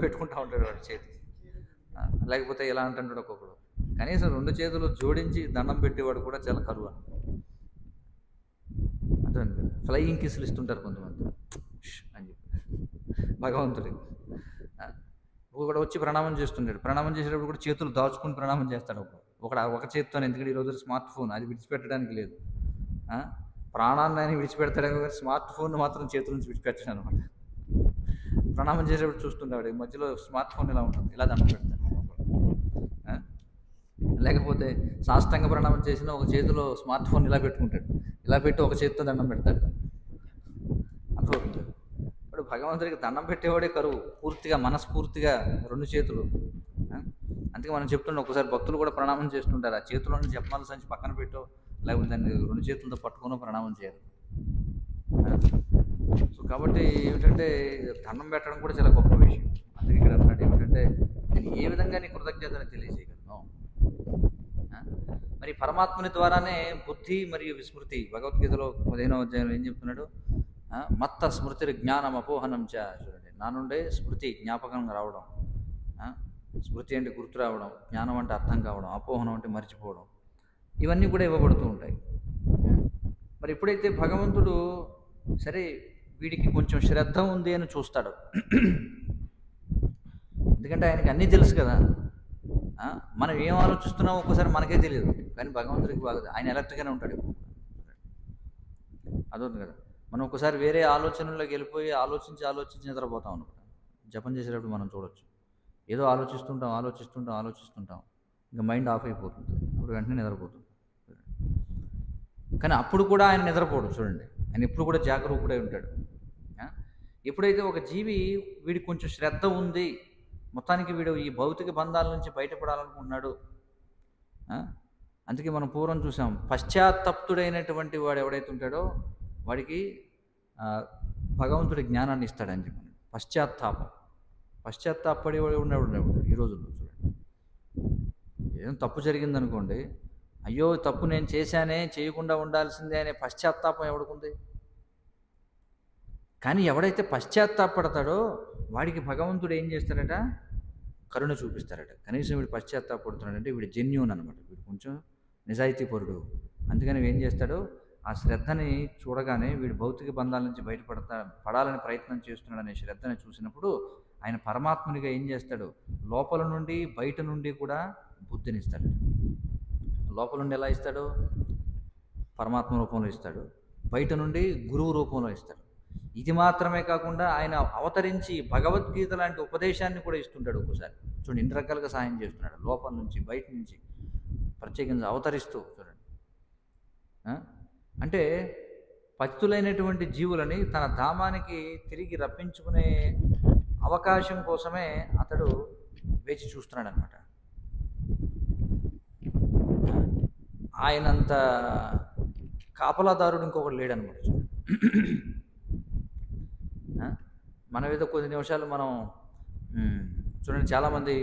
పెట్టుకుంటా ఉంటాడు వాడు చేతి. లేకపోతే ఇలా అంటుంటాడు ఒక్కొక్కడు. కనీసం 2 చేతులు జోడించి దండం పెట్టేవాడు కూడా చాలా కరువు. అర్థమైంది. ఫ్లయింగ్ కిస్సులు ఇస్తుంటారు కొంతమంది అని చెప్పి భగవంతుడికి. ఒకడు వచ్చి ప్రణామం చేస్తుంటాడు. ప్రణామం చేసేటప్పుడు కూడా చేతులు దాచుకుని ప్రణామం చేస్తాడు. ఒక చేతితో, ఎందుకంటే ఈరోజు స్మార్ట్ ఫోన్ అది విడిచిపెట్టడానికి లేదు. ప్రాణాన్ని ఆయన విడిచిపెడతాడేమో కానీ స్మార్ట్ ఫోన్ మాత్రం చేతుల నుంచి విడిచిపెట్టాడు అనమాట. ప్రణామం చేసేటప్పుడు చూస్తుంటాడు, ఈ మధ్యలో స్మార్ట్ ఫోన్ ఇలా ఉంటుంది, ఇలా దండం పెడతాడు. లేకపోతే సాష్టాంగ ప్రణామం చేసిన ఒక చేతిలో స్మార్ట్ ఫోన్ ఇలా పెట్టుకుంటాడు, ఇలా పెట్టి ఒక చేతితో దండం పెడతాడు. అర్థమవుతుంది. ఇప్పుడు భగవంతుడికి దండం పెట్టేవాడే కరువు, పూర్తిగా మనస్ఫూర్తిగా 2 చేతులు. అందుకే మనం చెప్తుండే, ఒకసారి భక్తులు కూడా ప్రణామం చేస్తుంటారు, ఆ చేతిలోని జపమాల సంచి పక్కన పెట్టో, లేకపోతే దాన్ని 2 చేతులతో పట్టుకునో ప్రణామం చేయాలి. సో కాబట్టి ఏమిటంటే దండం పెట్టడం కూడా చాలా గొప్ప విషయం. అందుకే ఇక్కడ అన్నట్టు ఏమిటంటే, నేను ఏ విధంగా నీ కృతజ్ఞతను తెలియజేయగలను. మరి పరమాత్ముని ద్వారానే బుద్ధి మరియు విస్మృతి, భగవద్గీతలో 15వ అధ్యాయంలో ఏం చెప్తున్నాడు? మత్త స్మృతి జ్ఞానం అపోహనం చ. చూడండి, నా నుండే స్మృతి జ్ఞాపకం రావడం. స్మృతి అంటే గుర్తు రావడం, జ్ఞానం అంటే అర్థం కావడం, అపోహనం అంటే మర్చిపోవడం, ఇవన్నీ కూడా ఇవ్వబడుతూ ఉంటాయి. మరి ఎప్పుడైతే భగవంతుడు సరే వీడికి కొంచెం శ్రద్ధ ఉంది అని చూస్తాడు, ఎందుకంటే ఆయనకి అన్నీ తెలుసు కదా. మనం ఏం ఆలోచిస్తున్నామో ఒక్కసారి మనకే తెలియదు, కానీ భగవంతుడికి బాగా ఆయన ఎలక్ట్గానే ఉంటాడు. అదవుతుంది కదా. మనం ఒకసారి వేరే ఆలోచనలోకి వెళ్ళిపోయి ఆలోచించి నిద్రపోతాం అనమాట. జపం చేసేటప్పుడు మనం చూడొచ్చు, ఏదో ఆలోచిస్తుంటాం, ఇంకా మైండ్ ఆఫ్ అయిపోతుంది, అప్పుడు వెంటనే నిద్రపోతుంది. కానీ అప్పుడు కూడా ఆయన నిద్రపోడు. చూడండి, ఆయన ఎప్పుడు కూడా జాగరూకుడై ఉంటాడు. ఎప్పుడైతే ఒక జీవి వీడికి కొంచెం శ్రద్ధ ఉంది, మొత్తానికి వీడు ఈ భౌతిక బంధాల నుంచి బయటపడాలనుకుంటున్నాడు. అందుకే మనం పూర్వం చూసాం, పశ్చాత్తప్తుడైనటువంటి వాడు ఎవడైతే ఉంటాడో వాడికి భగవంతుడి జ్ఞానాన్ని ఇస్తాడని చెప్పి. పశ్చాత్తాపడేవాడు ఉన్నాడు ఈ రోజుల్లో. చూడండి, ఏం తప్పు జరిగిందనుకోండి, అయ్యో తప్పు నేను చేశానే, చేయకుండా ఉండాల్సిందే అనే పశ్చాత్తాపం ఎవడుకుంది. కానీ ఎవడైతే పశ్చాత్తాపడతాడో వాడికి భగవంతుడు ఏం చేస్తాడట? కరుణ చూపిస్తాడట. కనీసం వీడు పశ్చాత్తాపడుతున్నాడంటే వీడు జెన్యూన్ అనమాట, వీడు కొంచెం నిజాయితీపరుడు. అందుకని ఏం చేస్తాడు? ఆ శ్రద్ధని చూడగానే వీడు భౌతిక బంధాల నుంచి పడాలని ప్రయత్నం చేస్తున్నాడు అనే శ్రద్ధని చూసినప్పుడు ఆయన పరమాత్మునిగా ఏం చేస్తాడు? లోపల నుండి బయట నుండి కూడా బుద్ధినిస్తాడు. లోపల నుండి ఎలా ఇస్తాడు? పరమాత్మ రూపంలో ఇస్తాడు, బయట నుండి గురువు రూపంలో ఇస్తాడు. ఇది మాత్రమే కాకుండా ఆయన అవతరించి భగవద్గీత లాంటి ఉపదేశాన్ని కూడా ఇస్తుంటాడు. ఒక్కోసారి చూడండి, ఇన్ని రకాలుగా సహాయం చేస్తున్నాడు, లోపల నుంచి బయట నుంచి ప్రత్యేకంగా అవతరిస్తూ. చూడండి, అంటే పతితులైనటువంటి జీవులని తన ధామానికి తిరిగి రప్పించుకునే అవకాశం కోసమే అతడు వేచి చూస్తున్నాడు అనమాట. ఆయనంత కాపలాదారుడు ఇంకొకటి లేడనమాట. మనం ఏదో కొద్ది నిమిషాలు మనం చూడండి, చాలామంది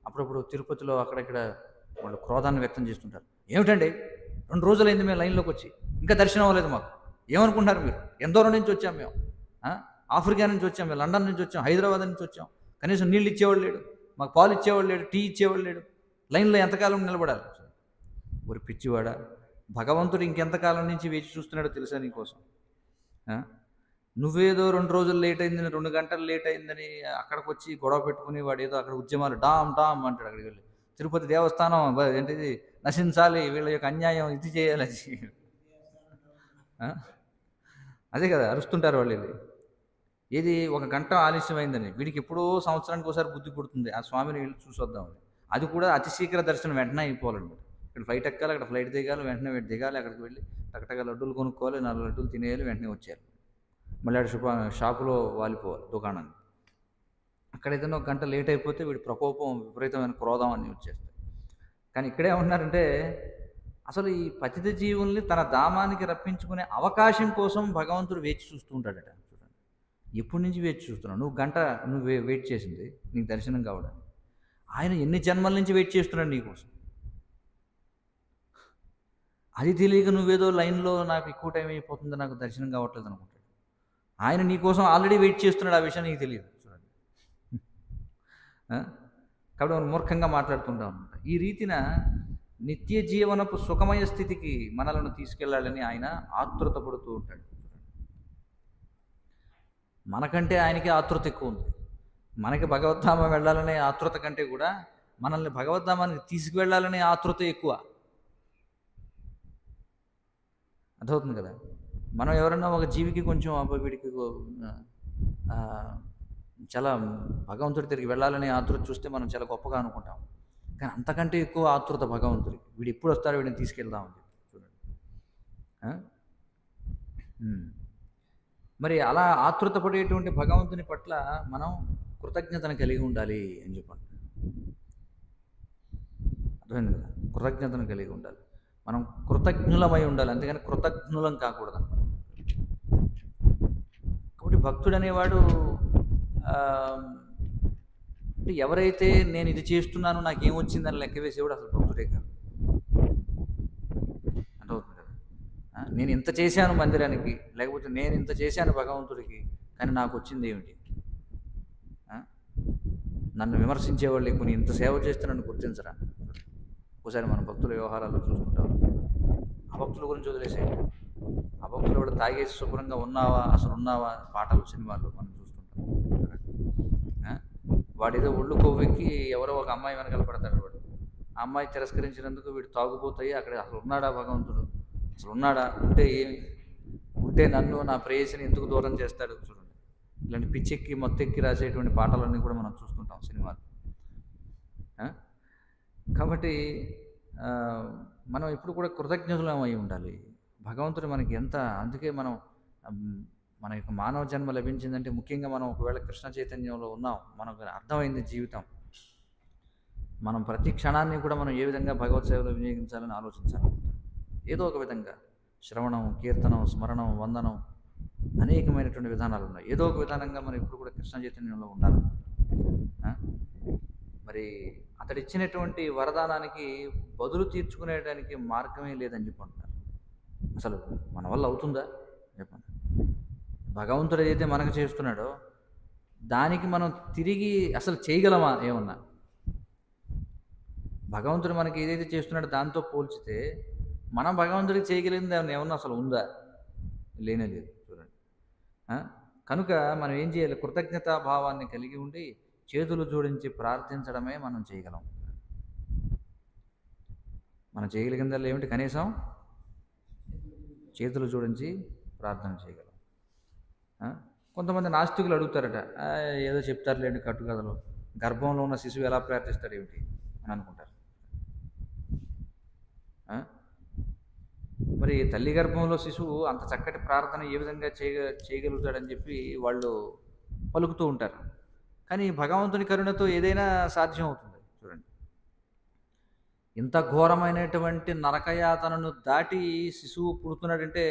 అప్పుడప్పుడు తిరుపతిలో అక్కడక్కడ వాళ్ళు క్రోధాన్ని వ్యక్తం చేస్తుంటారు. ఏమిటండి 2 రోజులైంది మేము లైన్లోకి వచ్చి, ఇంకా దర్శనం అవ్వలేదు మాకు, ఏమనుకుంటున్నారు మీరు? ఎంత దూరం నుంచి వచ్చాం మేము, ఆఫ్రికా నుంచి వచ్చాం, మేము లండన్ నుంచి వచ్చాం, హైదరాబాద్ నుంచి వచ్చాం, కనీసం నీళ్ళు ఇచ్చేవాడు లేడు, మాకు పాలు ఇచ్చేవాడు లేడు, టీ ఇచ్చేవాడు లేడు, లైన్లో ఎంతకాలం నిలబడాలి? ఒక పిచ్చివాడా, భగవంతుడు ఇంకెంతకాలం నుంచి వేచి చూస్తున్నాడో తెలుసా నీకోసం? నువ్వేదో 2 రోజులు లేట్ అయిందని, 2 గంటలు లేట్ అయిందని అక్కడికి వచ్చి గొడవ పెట్టుకుని వాడు ఏదో అక్కడ ఉద్యమాలు డామ్ అంటాడు. అక్కడికి వెళ్ళి తిరుపతి దేవస్థానం ఏంటిది నశించాలి, వీళ్ళ యొక్క అన్యాయం ఇది చేయాలి, అది అదే కదా అరుస్తుంటారు వాళ్ళు. ఏది 1 గంట ఆలస్యమైందని, వీడికి ఎప్పుడో సంవత్సరానికి ఒకసారి బుద్ధి పుడుతుంది ఆ స్వామిని వెళ్ళి చూసొద్దామని. అది కూడా అతి శీఘ్ర దర్శనం వెంటనే అయిపోవాలన్నమాట. ఇక్కడ ఫ్లైట్ ఎక్కాలి, అక్కడ ఫ్లైట్ దిగాలి, వెంటనే దిగాలి, అక్కడికి వెళ్ళి టకటగా లడ్డూలు కొనుక్కోవాలి, 4 లడ్డూలు తినేయాలి, వెంటనే వచ్చేయాలి, మళ్ళీ ఆడ షాపులో వాలిపోవాలి దుకాణాన్ని. అక్కడ ఏదైనా 1 గంట లేట్ అయిపోతే వీడి ప్రకోపం, విపరీతమైన క్రోధం అన్నీ వచ్చేస్తాయి. కానీ ఇక్కడే ఉన్నారంటే అసలు ఈ పతిత జీవుల్ని తన ధామానికి రప్పించుకునే అవకాశం కోసం భగవంతుడు వేచి చూస్తూ ఉంటాడట. చూడండి, ఎప్పటి నుంచి వేచి చూస్తున్నావు? నువ్వు 1 గంట వెయిట్ చేసింది నీకు దర్శనం కావడానికి, ఆయన ఎన్ని జన్మల నుంచి వెయిట్ చేస్తున్నాడు నీకోసం. అది తెలియక నువ్వేదో లైన్లో నాకు ఎక్కువ టైం అయిపోతుంది, నాకు దర్శనం కావట్లేదు అనుకుంటాడు. ఆయన నీకోసం ఆల్రెడీ వెయిట్ చేస్తున్నాడు, ఆ విషయం నీకు తెలియదు. చూడండి, ఆ? కాబట్టి మనం మూర్ఖంగా మాట్లాడుతుంటాం అనమాట. ఈ రీతిన నిత్య జీవనపు సుఖమయ స్థితికి మనలను తీసుకెళ్లాలని ఆయన ఆతృత పడుతూ ఉంటాడు. మనకంటే ఆయనకి ఆతృత ఎక్కువ ఉంది. మనకి భగవద్ధామం వెళ్ళాలనే ఆతృత కంటే కూడా మనల్ని భగవద్ధామానికి తీసుకువెళ్ళాలనే ఆతృత ఎక్కువ. అర్థమవుతుంది కదా. మనం ఎవరన్నా ఒక జీవికి కొంచెం వీడికి ఆ, చాలా భగవంతుడి తిరిగి వెళ్ళాలనే ఆతృత చూస్తే మనం చాలా గొప్పగా అనుకుంటాం. కానీ అంతకంటే ఎక్కువ ఆతృత భగవంతుడికి. వీడు ఎప్పుడు వస్తారో వీడిని తీసుకెళ్దామని చెప్పి చూడండి. ఆ? మరి అలా ఆతృత పడేటువంటి భగవంతుని పట్ల మనం కృతజ్ఞతను కలిగి ఉండాలి అని చెప్పండి. అర్థమైంది కదా. కృతజ్ఞతను కలిగి ఉండాలి. మనం కృతజ్ఞులమై ఉండాలి, అంతేగాని కృతజ్ఞులం కాకూడదు. కాబట్టి భక్తుడు అనేవాడు అంటే ఎవరైతే నేను ఇది చేస్తున్నాను నాకేమొచ్చిందని లెక్క వేసేవాడు అసలు భక్తుడే కాదు. అర్థమవుతుంది కదా. నేను ఇంత చేశాను మందిరానికి, లేకపోతే నేను ఇంత చేశాను భగవంతుడికి, కానీ నాకు వచ్చింది ఏమిటి? నన్ను విమర్శించేవాళ్ళు ఎక్కువ, ఇంత సేవ చేస్తే నన్ను గుర్తించరా? ఒకసారి మన భక్తుల వ్యవహారాల్లో చూస్తుంటాం. ఆ భక్తుల గురించి వదిలేసేయండి. ఆ భక్తులు కూడా తాగేసి శుభ్రంగా ఉన్నావా, అసలు ఉన్నావా, పాటలు సినిమాల్లో మనం చూస్తుంటాం. వాడేదో ఒళ్ళు కొవ్వెక్కి ఎవరో ఒక అమ్మాయి వెనకాల పడతాడు. వాడు ఆ అమ్మాయి తిరస్కరించినందుకు వీడు తాగుపోతాయి. అక్కడ అసలు ఉన్నాడా భగవంతుడు? అసలు ఉన్నాడా? ఉంటే నన్ను నా ప్రేయసిని ఎందుకు దూరం చేస్తాడు? చూడండి, ఇలాంటి పిచ్చెక్కి మొత్తెక్కి రాసేటువంటి పాటలన్నీ కూడా మనం చూస్తుంటాం సినిమాలు. కాబట్టి మనం ఇప్పుడు కూడా కృతజ్ఞతలం అయి ఉండాలి. భగవంతుడు మనకి ఎంత, అందుకే మన యొక్క మానవ జన్మ లభించిందంటే ముఖ్యంగా మనం ఒకవేళ కృష్ణ చైతన్యంలో ఉన్నాం, మనకు అర్థమైంది జీవితం, మనం ప్రతి క్షణాన్ని కూడా మనం ఏ విధంగా భగవత్ సేవలో వినియోగించాలని ఆలోచించాలి. ఏదో ఒక విధంగా శ్రవణం, కీర్తనం, స్మరణం, వందనం, అనేకమైనటువంటి విధానాలు ఉన్నాయి. ఏదో ఒక విధానంగా మనం ఇప్పుడు కూడా కృష్ణ చైతన్యంలో ఉండాలి. మరి అతడిచ్చినటువంటి వరదానానికి బదులు తీర్చుకునేటానికి మార్గమే లేదని చెప్పంటున్నారు. అసలు మన వల్ల అవుతుందా చెప్పండి? భగవంతుడు ఏదైతే మనకు చేస్తున్నాడో దానికి మనం తిరిగి అసలు చేయగలమా? ఏమన్నా భగవంతుడు మనకి ఏదైతే చేస్తున్నాడో దాంతో పోల్చితే మనం భగవంతుడికి చేయగలిగింది ఏమన్నా అసలు ఉందా? లేనే లేదు. చూడండి. కనుక మనం ఏం చేయాలి? కృతజ్ఞతా భావాన్ని కలిగి ఉండి చేతులు జోడించి ప్రార్థించడమే మనం చేయగలం. మనం చేయగలిగిందల్లా ఏమిటి? కనీసం చేతులు జోడించి ప్రార్థన చేయగలం. కొంతమంది నాస్తికులు అడుగుతారట, ఏదో చెప్తారులేండి కట్టుకథలు, గర్భంలో ఉన్న శిశువు ఎలా ప్రార్థిస్తాడు ఏమిటి అని అనుకుంటారు. మరి తల్లి గర్భంలో శిశువు అంత చక్కటి ప్రార్థన ఏ విధంగా చేయగలుగుతాడని చెప్పి వాళ్ళు పలుకుతూ ఉంటారు. కానీ భగవంతుని కరుణతో ఏదైనా సాధ్యం అవుతుంది. చూడండి, ఇంత ఘోరమైనటువంటి నరకయాతనను దాటి శిశువు పుడుతున్నాడంటే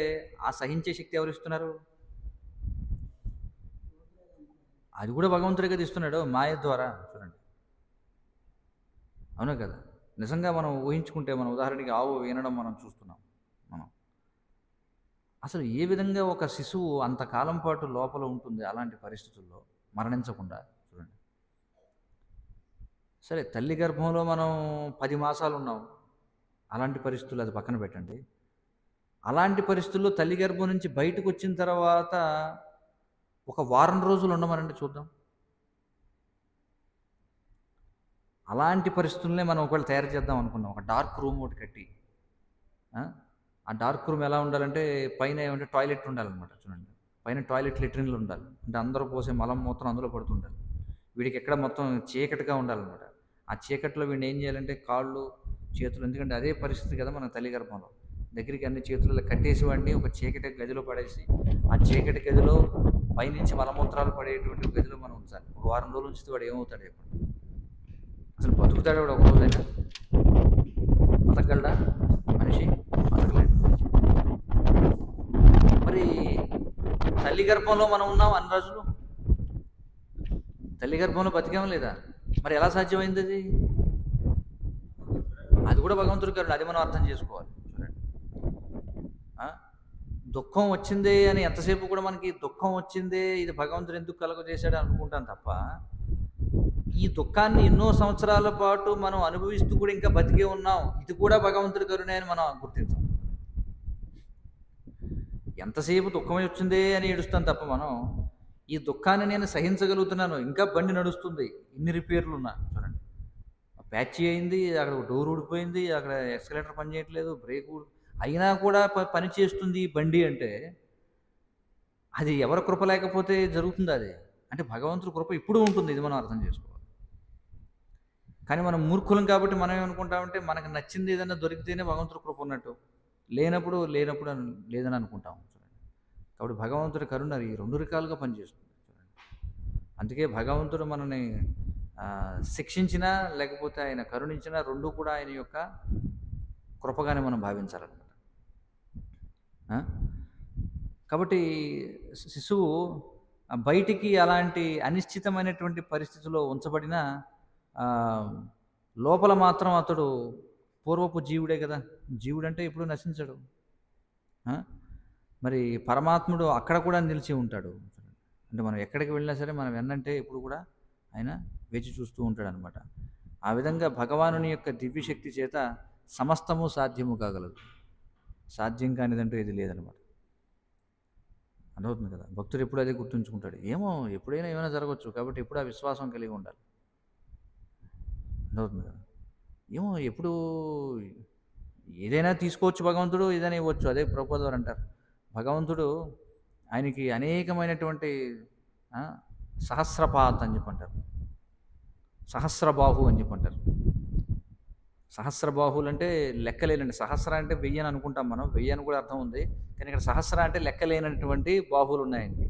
ఆ సహించే శక్తి ఎవరు ఇస్తున్నారు? అది కూడా భగవంతుడిగా ఇస్తున్నాడు, మాయ ద్వారా. చూడండి, అవునా కదా. నిజంగా మనం ఊహించుకుంటే, మన ఉదాహరణకి ఆవు వినడం మనం చూస్తున్నాం. మనం అసలు ఏ విధంగా ఒక శిశువు అంతకాలం పాటు లోపల ఉంటుంది అలాంటి పరిస్థితుల్లో మరణించకుండా? చూడండి, సరే తల్లి గర్భంలో మనం 10 మాసాలు ఉన్నాం, అలాంటి పరిస్థితులు అది పక్కన పెట్టండి. అలాంటి పరిస్థితుల్లో తల్లి గర్భం నుంచి బయటకు వచ్చిన తర్వాత ఒక వారం రోజులు ఉండమనండి చూద్దాం. అలాంటి పరిస్థితులనే మనం ఒకవేళ తయారు చేద్దాం అనుకున్నాం, ఒక డార్క్ రూమ్ ఒకటి కట్టి. ఆ డార్క్ రూమ్ ఎలా ఉండాలంటే పైన ఏమంటే టాయిలెట్ ఉండాలన్నమాట. చూడండి, పైన టాయిలెట్ లెట్రిన్లు ఉండాలి, అంటే అందరూ పోసే మలం మూత్రం అందులో పడుతుండాలి. వీడికి ఎక్కడ మొత్తం చీకటిగా ఉండాలన్నమాట. ఆ చీకట్లో వీడిని ఏం చేయాలంటే కాళ్ళు, చేతులు, ఎందుకంటే అదే పరిస్థితి కదా మన తల్లి గర్భంలో, దగ్గరికి అన్ని చేతులలో కట్టేసి వాడిని ఒక చీకటి గదిలో పడేసి, ఆ చీకటి గదిలో పైనుంచి మలమూత్రాలు పడేటువంటి గదిలో మనం ఉంచాలి. ఒక వారం రోజులు ఉంచితే వాడు ఏమవుతాడు చెప్పండి? అసలు బతుకుతాడు వాడు? ఒక రోజైనా బతకగలడా మనిషి? బతకలేడు. మరి తల్లి గర్భంలో మనం ఉన్నాం అన్ని రోజులు, తల్లి గర్భంలో బతికాం లేదా? మరి ఎలా సాధ్యమైంది అది? అది కూడా భగవంతుడి కరుణ, అది మనం అర్థం చేసుకోవాలి. చూడండి, దుఃఖం వచ్చిందే అని ఎంతసేపు కూడా మనకి దుఃఖం వచ్చిందే, ఇది భగవంతుడు ఎందుకు కలుగజేశాడు అనుకుంటాం తప్ప, ఈ దుఃఖాన్ని ఎన్నో సంవత్సరాల పాటు మనం అనుభవిస్తూ కూడా ఇంకా బతికే ఉన్నాం. ఇది కూడా భగవంతుడి కరుణే అని మనం గుర్తించాం. ఎంతసేపు దుఃఖం వచ్చిందే అని ఏడుస్తాం తప్ప మనం ఈ దుఃఖాన్ని నేను సహించగలుగుతున్నాను. ఇంకా బండి నడుస్తుంది, ఇన్ని రిపేర్లు ఉన్నా చూడండి, ప్యాచీ అయింది, అక్కడ డోర్ ఊడిపోయింది, అక్కడ ఎక్స్కలేటర్ పని చేయట్లేదు, బ్రేక్ అయినా కూడా పని చేస్తుంది ఈ బండి అంటే అది ఎవరి కృప లేకపోతే జరుగుతుంది. అది అంటే భగవంతుడి కృప ఇప్పుడు ఉంటుంది. ఇది మనం అర్థం చేసుకోవాలి. కానీ మనం మూర్ఖులం కాబట్టి మనం ఏమనుకుంటామంటే మనకు నచ్చింది ఏదైనా దొరికితేనే భగవంతుడి కృప ఉన్నట్టు, లేనప్పుడు లేదని అనుకుంటాం. కాబట్టి భగవంతుడి కరుణ ఈ రెండు రకాలుగా పనిచేస్తుంది. అందుకే భగవంతుడు మనని శిక్షించినా లేకపోతే ఆయన కరుణించినా రెండూ కూడా ఆయన యొక్క కృపగానే మనం భావించాలన్నమాట. కాబట్టి శిశువు బయటికి అలాంటి అనిశ్చితమైనటువంటి పరిస్థితిలో ఉంచబడిన లోపల మాత్రం అతడు పూర్వపు జీవుడే కదా. జీవుడంటే ఇప్పుడు నశించడు. మరి పరమాత్ముడు అక్కడ కూడా నిలిచి ఉంటాడు. అంటే మనం ఎక్కడికి వెళ్ళినా సరే మనం వెన్నంటే ఇప్పుడు కూడా ఆయన వేచి చూస్తూ ఉంటాడు అనమాట. ఆ విధంగా భగవానుని యొక్క దివ్యశక్తి చేత సమస్తము సాధ్యము కాగలదు. సాధ్యం కానిదంటూ ఇది లేదనమాట. అర్థమవుతుంది కదా. భక్తుడు ఎప్పుడు అదే గుర్తుంచుకుంటాడు. ఏమో ఎప్పుడైనా ఏమైనా జరగవచ్చు, కాబట్టి ఎప్పుడు ఆ విశ్వాసం కలిగి ఉండాలి. అర్థమవుతుంది కదా. ఏమో ఎప్పుడు ఏదైనా తీసుకోవచ్చు భగవంతుడు, ఏదైనా ఇవ్వచ్చు. అదే ప్రభుపాదులు అంటారు, భగవంతుడు ఆయనకి అనేకమైనటువంటి సహస్రపాత్ అని చెప్పంటారు, సహస్రబాహు అని చెప్పంటారు. సహస్రబాహులు అంటే లెక్కలేనండి. సహస్ర అంటే 1000 అని అనుకుంటాం మనం, 1000 అని కూడా అర్థం ఉంది. కానీ ఇక్కడ సహస్ర అంటే లెక్కలేనటువంటి బాహువులు ఉన్నాయండి.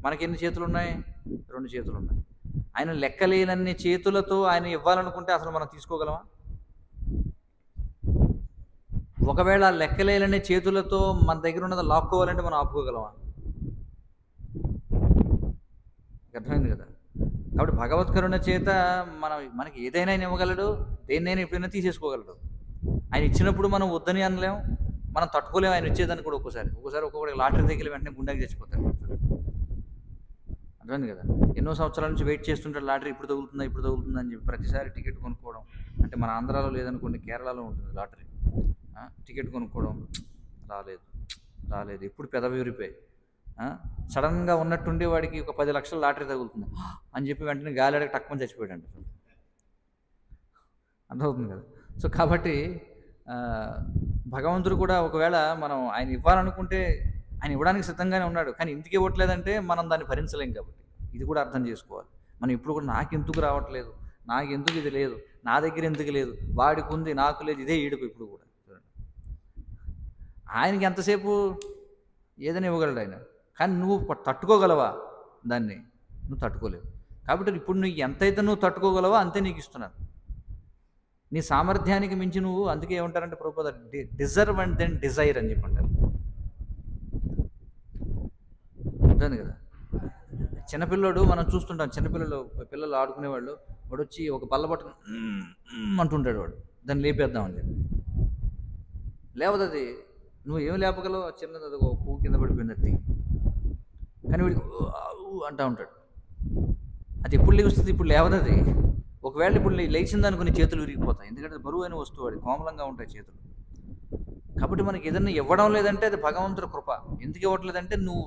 మనకి ఎన్ని చేతులు ఉన్నాయి? 2 చేతులు ఉన్నాయి. ఆయన లెక్కలేనన్ని చేతులతో ఆయన ఇవ్వాలనుకుంటే అసలు మనం తీసుకోగలమా? ఒకవేళ లెక్కలేనన్ని చేతులతో మన దగ్గర ఉన్నది లాక్కోవాలంటే మనం ఆపుకోగలమా? అర్థమైంది కదా. కాబట్టి భగవత్ కరుణ చేత మనకి ఏదైనా ఇవ్వగలడు, దేన్నైనా ఎప్పుడైనా తీసేసుకోగలడు. ఆయన ఇచ్చినప్పుడు మనం వద్దని అనలేము, మనం తట్టుకోలేము ఆయన ఇచ్చేదాన్ని కూడా. ఒక్కొక్కటి లాటరీ దగ్గర వెంటనే గుండెకి చచ్చిపోతాడు. అర్థమైంది కదా. ఎన్నో సంవత్సరాల నుంచి వెయిట్ చేస్తుంటాడు, లాటరీ ఇప్పుడు తగులుతుందా అని చెప్పి ప్రతిసారి టికెట్ కొనుక్కోవడం. అంటే మన ఆంధ్రాలో లేదనుకోండి, కేరళలో ఉంటుంది లాటరీ. టికెట్ కొనుక్కోవడం, రాలేదు ఇప్పుడు పెదవి ఊరిపోయి సడన్గా ఉన్నట్టుండి వాడికి ఒక 10 లక్షల లాటరీ తగులుతుంది అని చెప్పి వెంటనే గాలికి టక్కుమని చచ్చిపోయాడు అంట. అర్థమవుతుంది కదా. సో కాబట్టి భగవంతుడు కూడా ఒకవేళ మనం ఆయన ఇవ్వాలనుకుంటే ఆయన ఇవ్వడానికి సిద్ధంగానే ఉన్నాడు. కానీ ఇంటికి ఇవ్వట్లేదంటే మనం దాన్ని భరించలేం. కాబట్టి ఇది కూడా అర్థం చేసుకోవాలి. మనం ఇప్పుడు కూడా నాకెందుకు రావట్లేదు, నాకెందుకు ఇది లేదు, నా దగ్గర ఎందుకు లేదు, వాడికి ఉంది నాకు లేదు, ఇదే ఏడుపు ఇప్పుడు కూడా. ఆయనకి ఎంతసేపు ఏదైనా ఇవ్వగలడు ఆయన. కానీ నువ్వు తట్టుకోగలవా? దాన్ని నువ్వు తట్టుకోలేవు. కాబట్టి ఇప్పుడు నువ్వు ఎంతైతే నువ్వు తట్టుకోగలవో అంతే నీకు ఇస్తున్నాను. నీ సామర్థ్యానికి మించి నువ్వు, అందుకే ఏమంటారంటే Prabhupada, deserve and then desire అని చెప్పంటారు. అర్థమైంది కదా. చిన్నపిల్లడు మనం చూస్తుంటాం, పిల్లలు ఆడుకునేవాళ్ళు, వాడు వచ్చి ఒక బల్ల పట్టుకుని అంటుంటాడు, వాడు దాన్ని లేపేద్దామని చెప్పి లేవదు. అది నువ్వు ఏమి లేపగలవు? చిన్నది అది ఒక పువ్వు కింద పడిపోయింది అది, కానీ వీడికి అంటూ ఉంటాడు. అది ఎప్పుడు లేస్తుంది? ఇప్పుడు లేవదు అది. ఒకవేళ ఇప్పుడు లేచిందనుకుని చేతులు విరిగిపోతాయి, ఎందుకంటే బరువు అయిన వస్తువు, అది కోమలంగా ఉంటాయి చేతులు. కాబట్టి మనకి ఏదన్నా ఇవ్వడం లేదంటే అది భగవంతుడి కృప. ఎందుకు ఇవ్వట్లేదంటే నువ్వు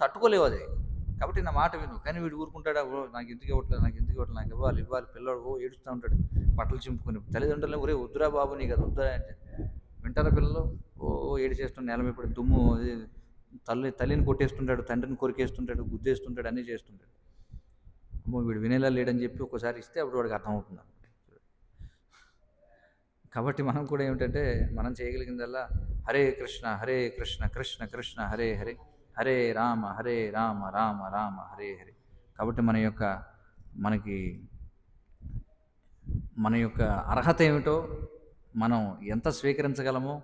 తట్టుకోలేవు అది. కాబట్టి నా మాట విను. కానీ వీడు ఊరుకుంటాడా? నాకు ఎందుకు ఇవ్వట్లేదు, నాకు ఇవ్వాలి. పిల్లడు ఏడుస్తూ ఉంటాడు, బట్టలు చింపుకొని. తల్లిదండ్రులు ఒరే వద్దురా బాబు, నీకు అది వద్దురా అంటే వింటారా పిల్లలు? ఏడు చేస్తుంటాడు, నేల మీద పడి దుమ్ము, తల్లిని కొట్టేస్తుంటాడు, తండ్రిని కొరికేస్తుంటాడు, గుద్దేస్తుంటాడు, అన్నీ చేస్తుంటాడు. అమ్మో వీడు వినేలా లేడని చెప్పి ఒకసారి ఇస్తే అప్పుడు వాడికి అర్థమవుతుంది. కాబట్టి మనం కూడా ఏమిటంటే మనం చేయగలిగిందల్లా హరే కృష్ణ కృష్ణ కృష్ణ హరే హరే, హరే రామ రామ రామ హరే హరే. కాబట్టి మన యొక్క అర్హత ఏమిటో, మనం ఎంత స్వీకరించగలమో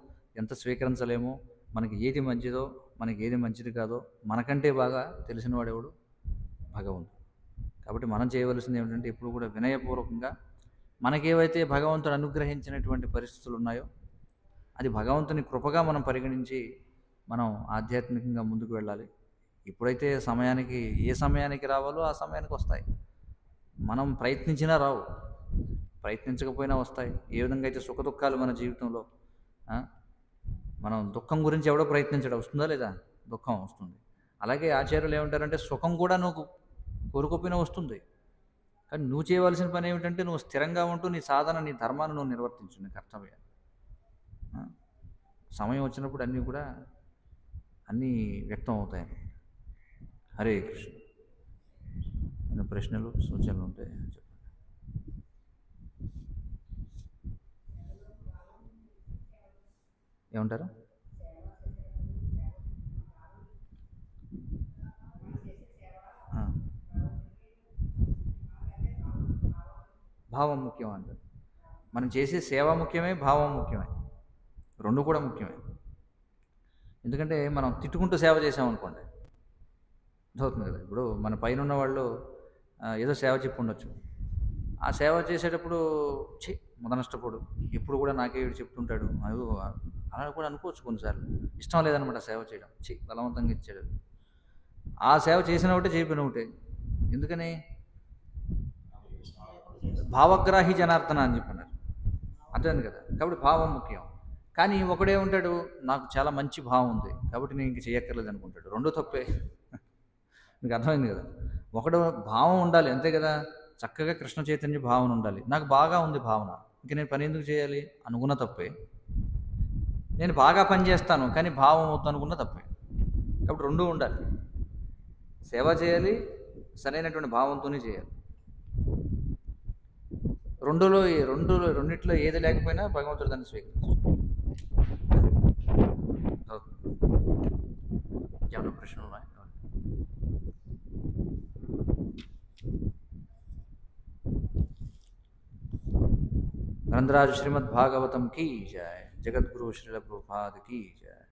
ఎంత స్వీకరించలేమో, మనకి ఏది మంచిదో మనకి ఏది మంచిది కాదో మనకంటే బాగా తెలిసిన వాడెవడు? భగవంతుడు. కాబట్టి మనం చేయవలసింది ఏమిటంటే ఇప్పుడు కూడా వినయపూర్వకంగా మనకేవైతే భగవంతుడు అనుగ్రహించినటువంటి పరిస్థితులు ఉన్నాయో అది భగవంతుని కృపగా మనం పరిగణించి మనం ఆధ్యాత్మికంగా ముందుకు వెళ్ళాలి. ఇప్పుడైతే ఏ సమయానికి రావాలో ఆ సమయానికి వస్తాయి. మనం ప్రయత్నించినా రావు, ప్రయత్నించకపోయినా వస్తాయి. ఏ విధంగా అయితే సుఖదుఖాలు మన జీవితంలో, ఆ, మనం దుఃఖం గురించి ఎవడో ప్రయత్నించడం, వస్తుందా లేదా? దుఃఖం వస్తుంది. అలాగే ఆచార్యులు ఏమంటారంటే సుఖం కూడా నువ్వు కోరుకోపోయినా వస్తుంది. కానీ నువ్వు చేయవలసిన పని ఏమిటంటే నువ్వు స్థిరంగా ఉంటూ నీ సాధన, నీ ధర్మాన్ని నువ్వు నిర్వర్తించు, నీ కర్తవ్యాన్ని. ఆ, సమయం వచ్చినప్పుడు అన్నీ కూడా అన్నీ వ్యక్తం అవుతాయి. హరే కృష్ణ. ఏమైనా ప్రశ్నలు సూచనలు ఉంటే చెప్పండి. ఏమంటారు? ఆ, భావం ముఖ్యం అంటారు. మనం చేసే సేవ ముఖ్యమే, భావం ముఖ్యమే, రెండు కూడా ముఖ్యమే. ఎందుకంటే మనం తిట్టుకుంటూ సేవ చేసామనుకోండి, అవుతుంది కదా. ఇప్పుడు మన పైన ఉన్న వాళ్ళు ఏదో సేవ చెప్పి ఉండొచ్చు. ఆ సేవ చేసేటప్పుడు ఛీ నష్టపోడు, ఎప్పుడు కూడా నాకే వీడు చెప్తుంటాడు, అయ్యో అలా కూడా అనుకోవచ్చు కొన్నిసార్లు. ఇష్టం లేదనమాట సేవ చేయడం, బలవంతంగా ఇచ్చాడు. ఆ సేవ చేసిన ఒకటే, చేయకపోయిన ఒకటే. ఎందుకని? భావగ్రాహి జనార్దన అని చెప్పన్నారు, అర్థమైంది కదా. కాబట్టి భావం ముఖ్యం. కానీ ఒకడే ఉంటాడు, నాకు చాలా మంచి భావం ఉంది కాబట్టి నేను ఇంక చేయక్కర్లేదు అనుకుంటాడు. రెండో తప్పే. మీకు అర్థమైంది కదా. ఒకడు భావం ఉండాలి అంతే కదా, చక్కగా కృష్ణ చైతన్య భావన ఉండాలి. నాకు బాగా ఉంది భావన, ఇంక నేను పని ఎందుకు చేయాలి అనుకున్న తప్పే. నేను బాగా పని చేస్తాను కానీ భావం అవుతుంది అనుకున్న తప్పే. కాబట్టి రెండూ ఉండాలి. సేవ చేయాలి, సరైనటువంటి భావంతోనే చేయాలి. రెండిట్లో ఏది లేకపోయినా భగవంతుడు దాన్ని స్వీకరించారు. ఏమన్నా ప్రశ్నలు ఉన్నాయి? ग्रंथराज श्रीमद् भागवतम की जय। जगत गुरु श्रील प्रभुपाद की जय।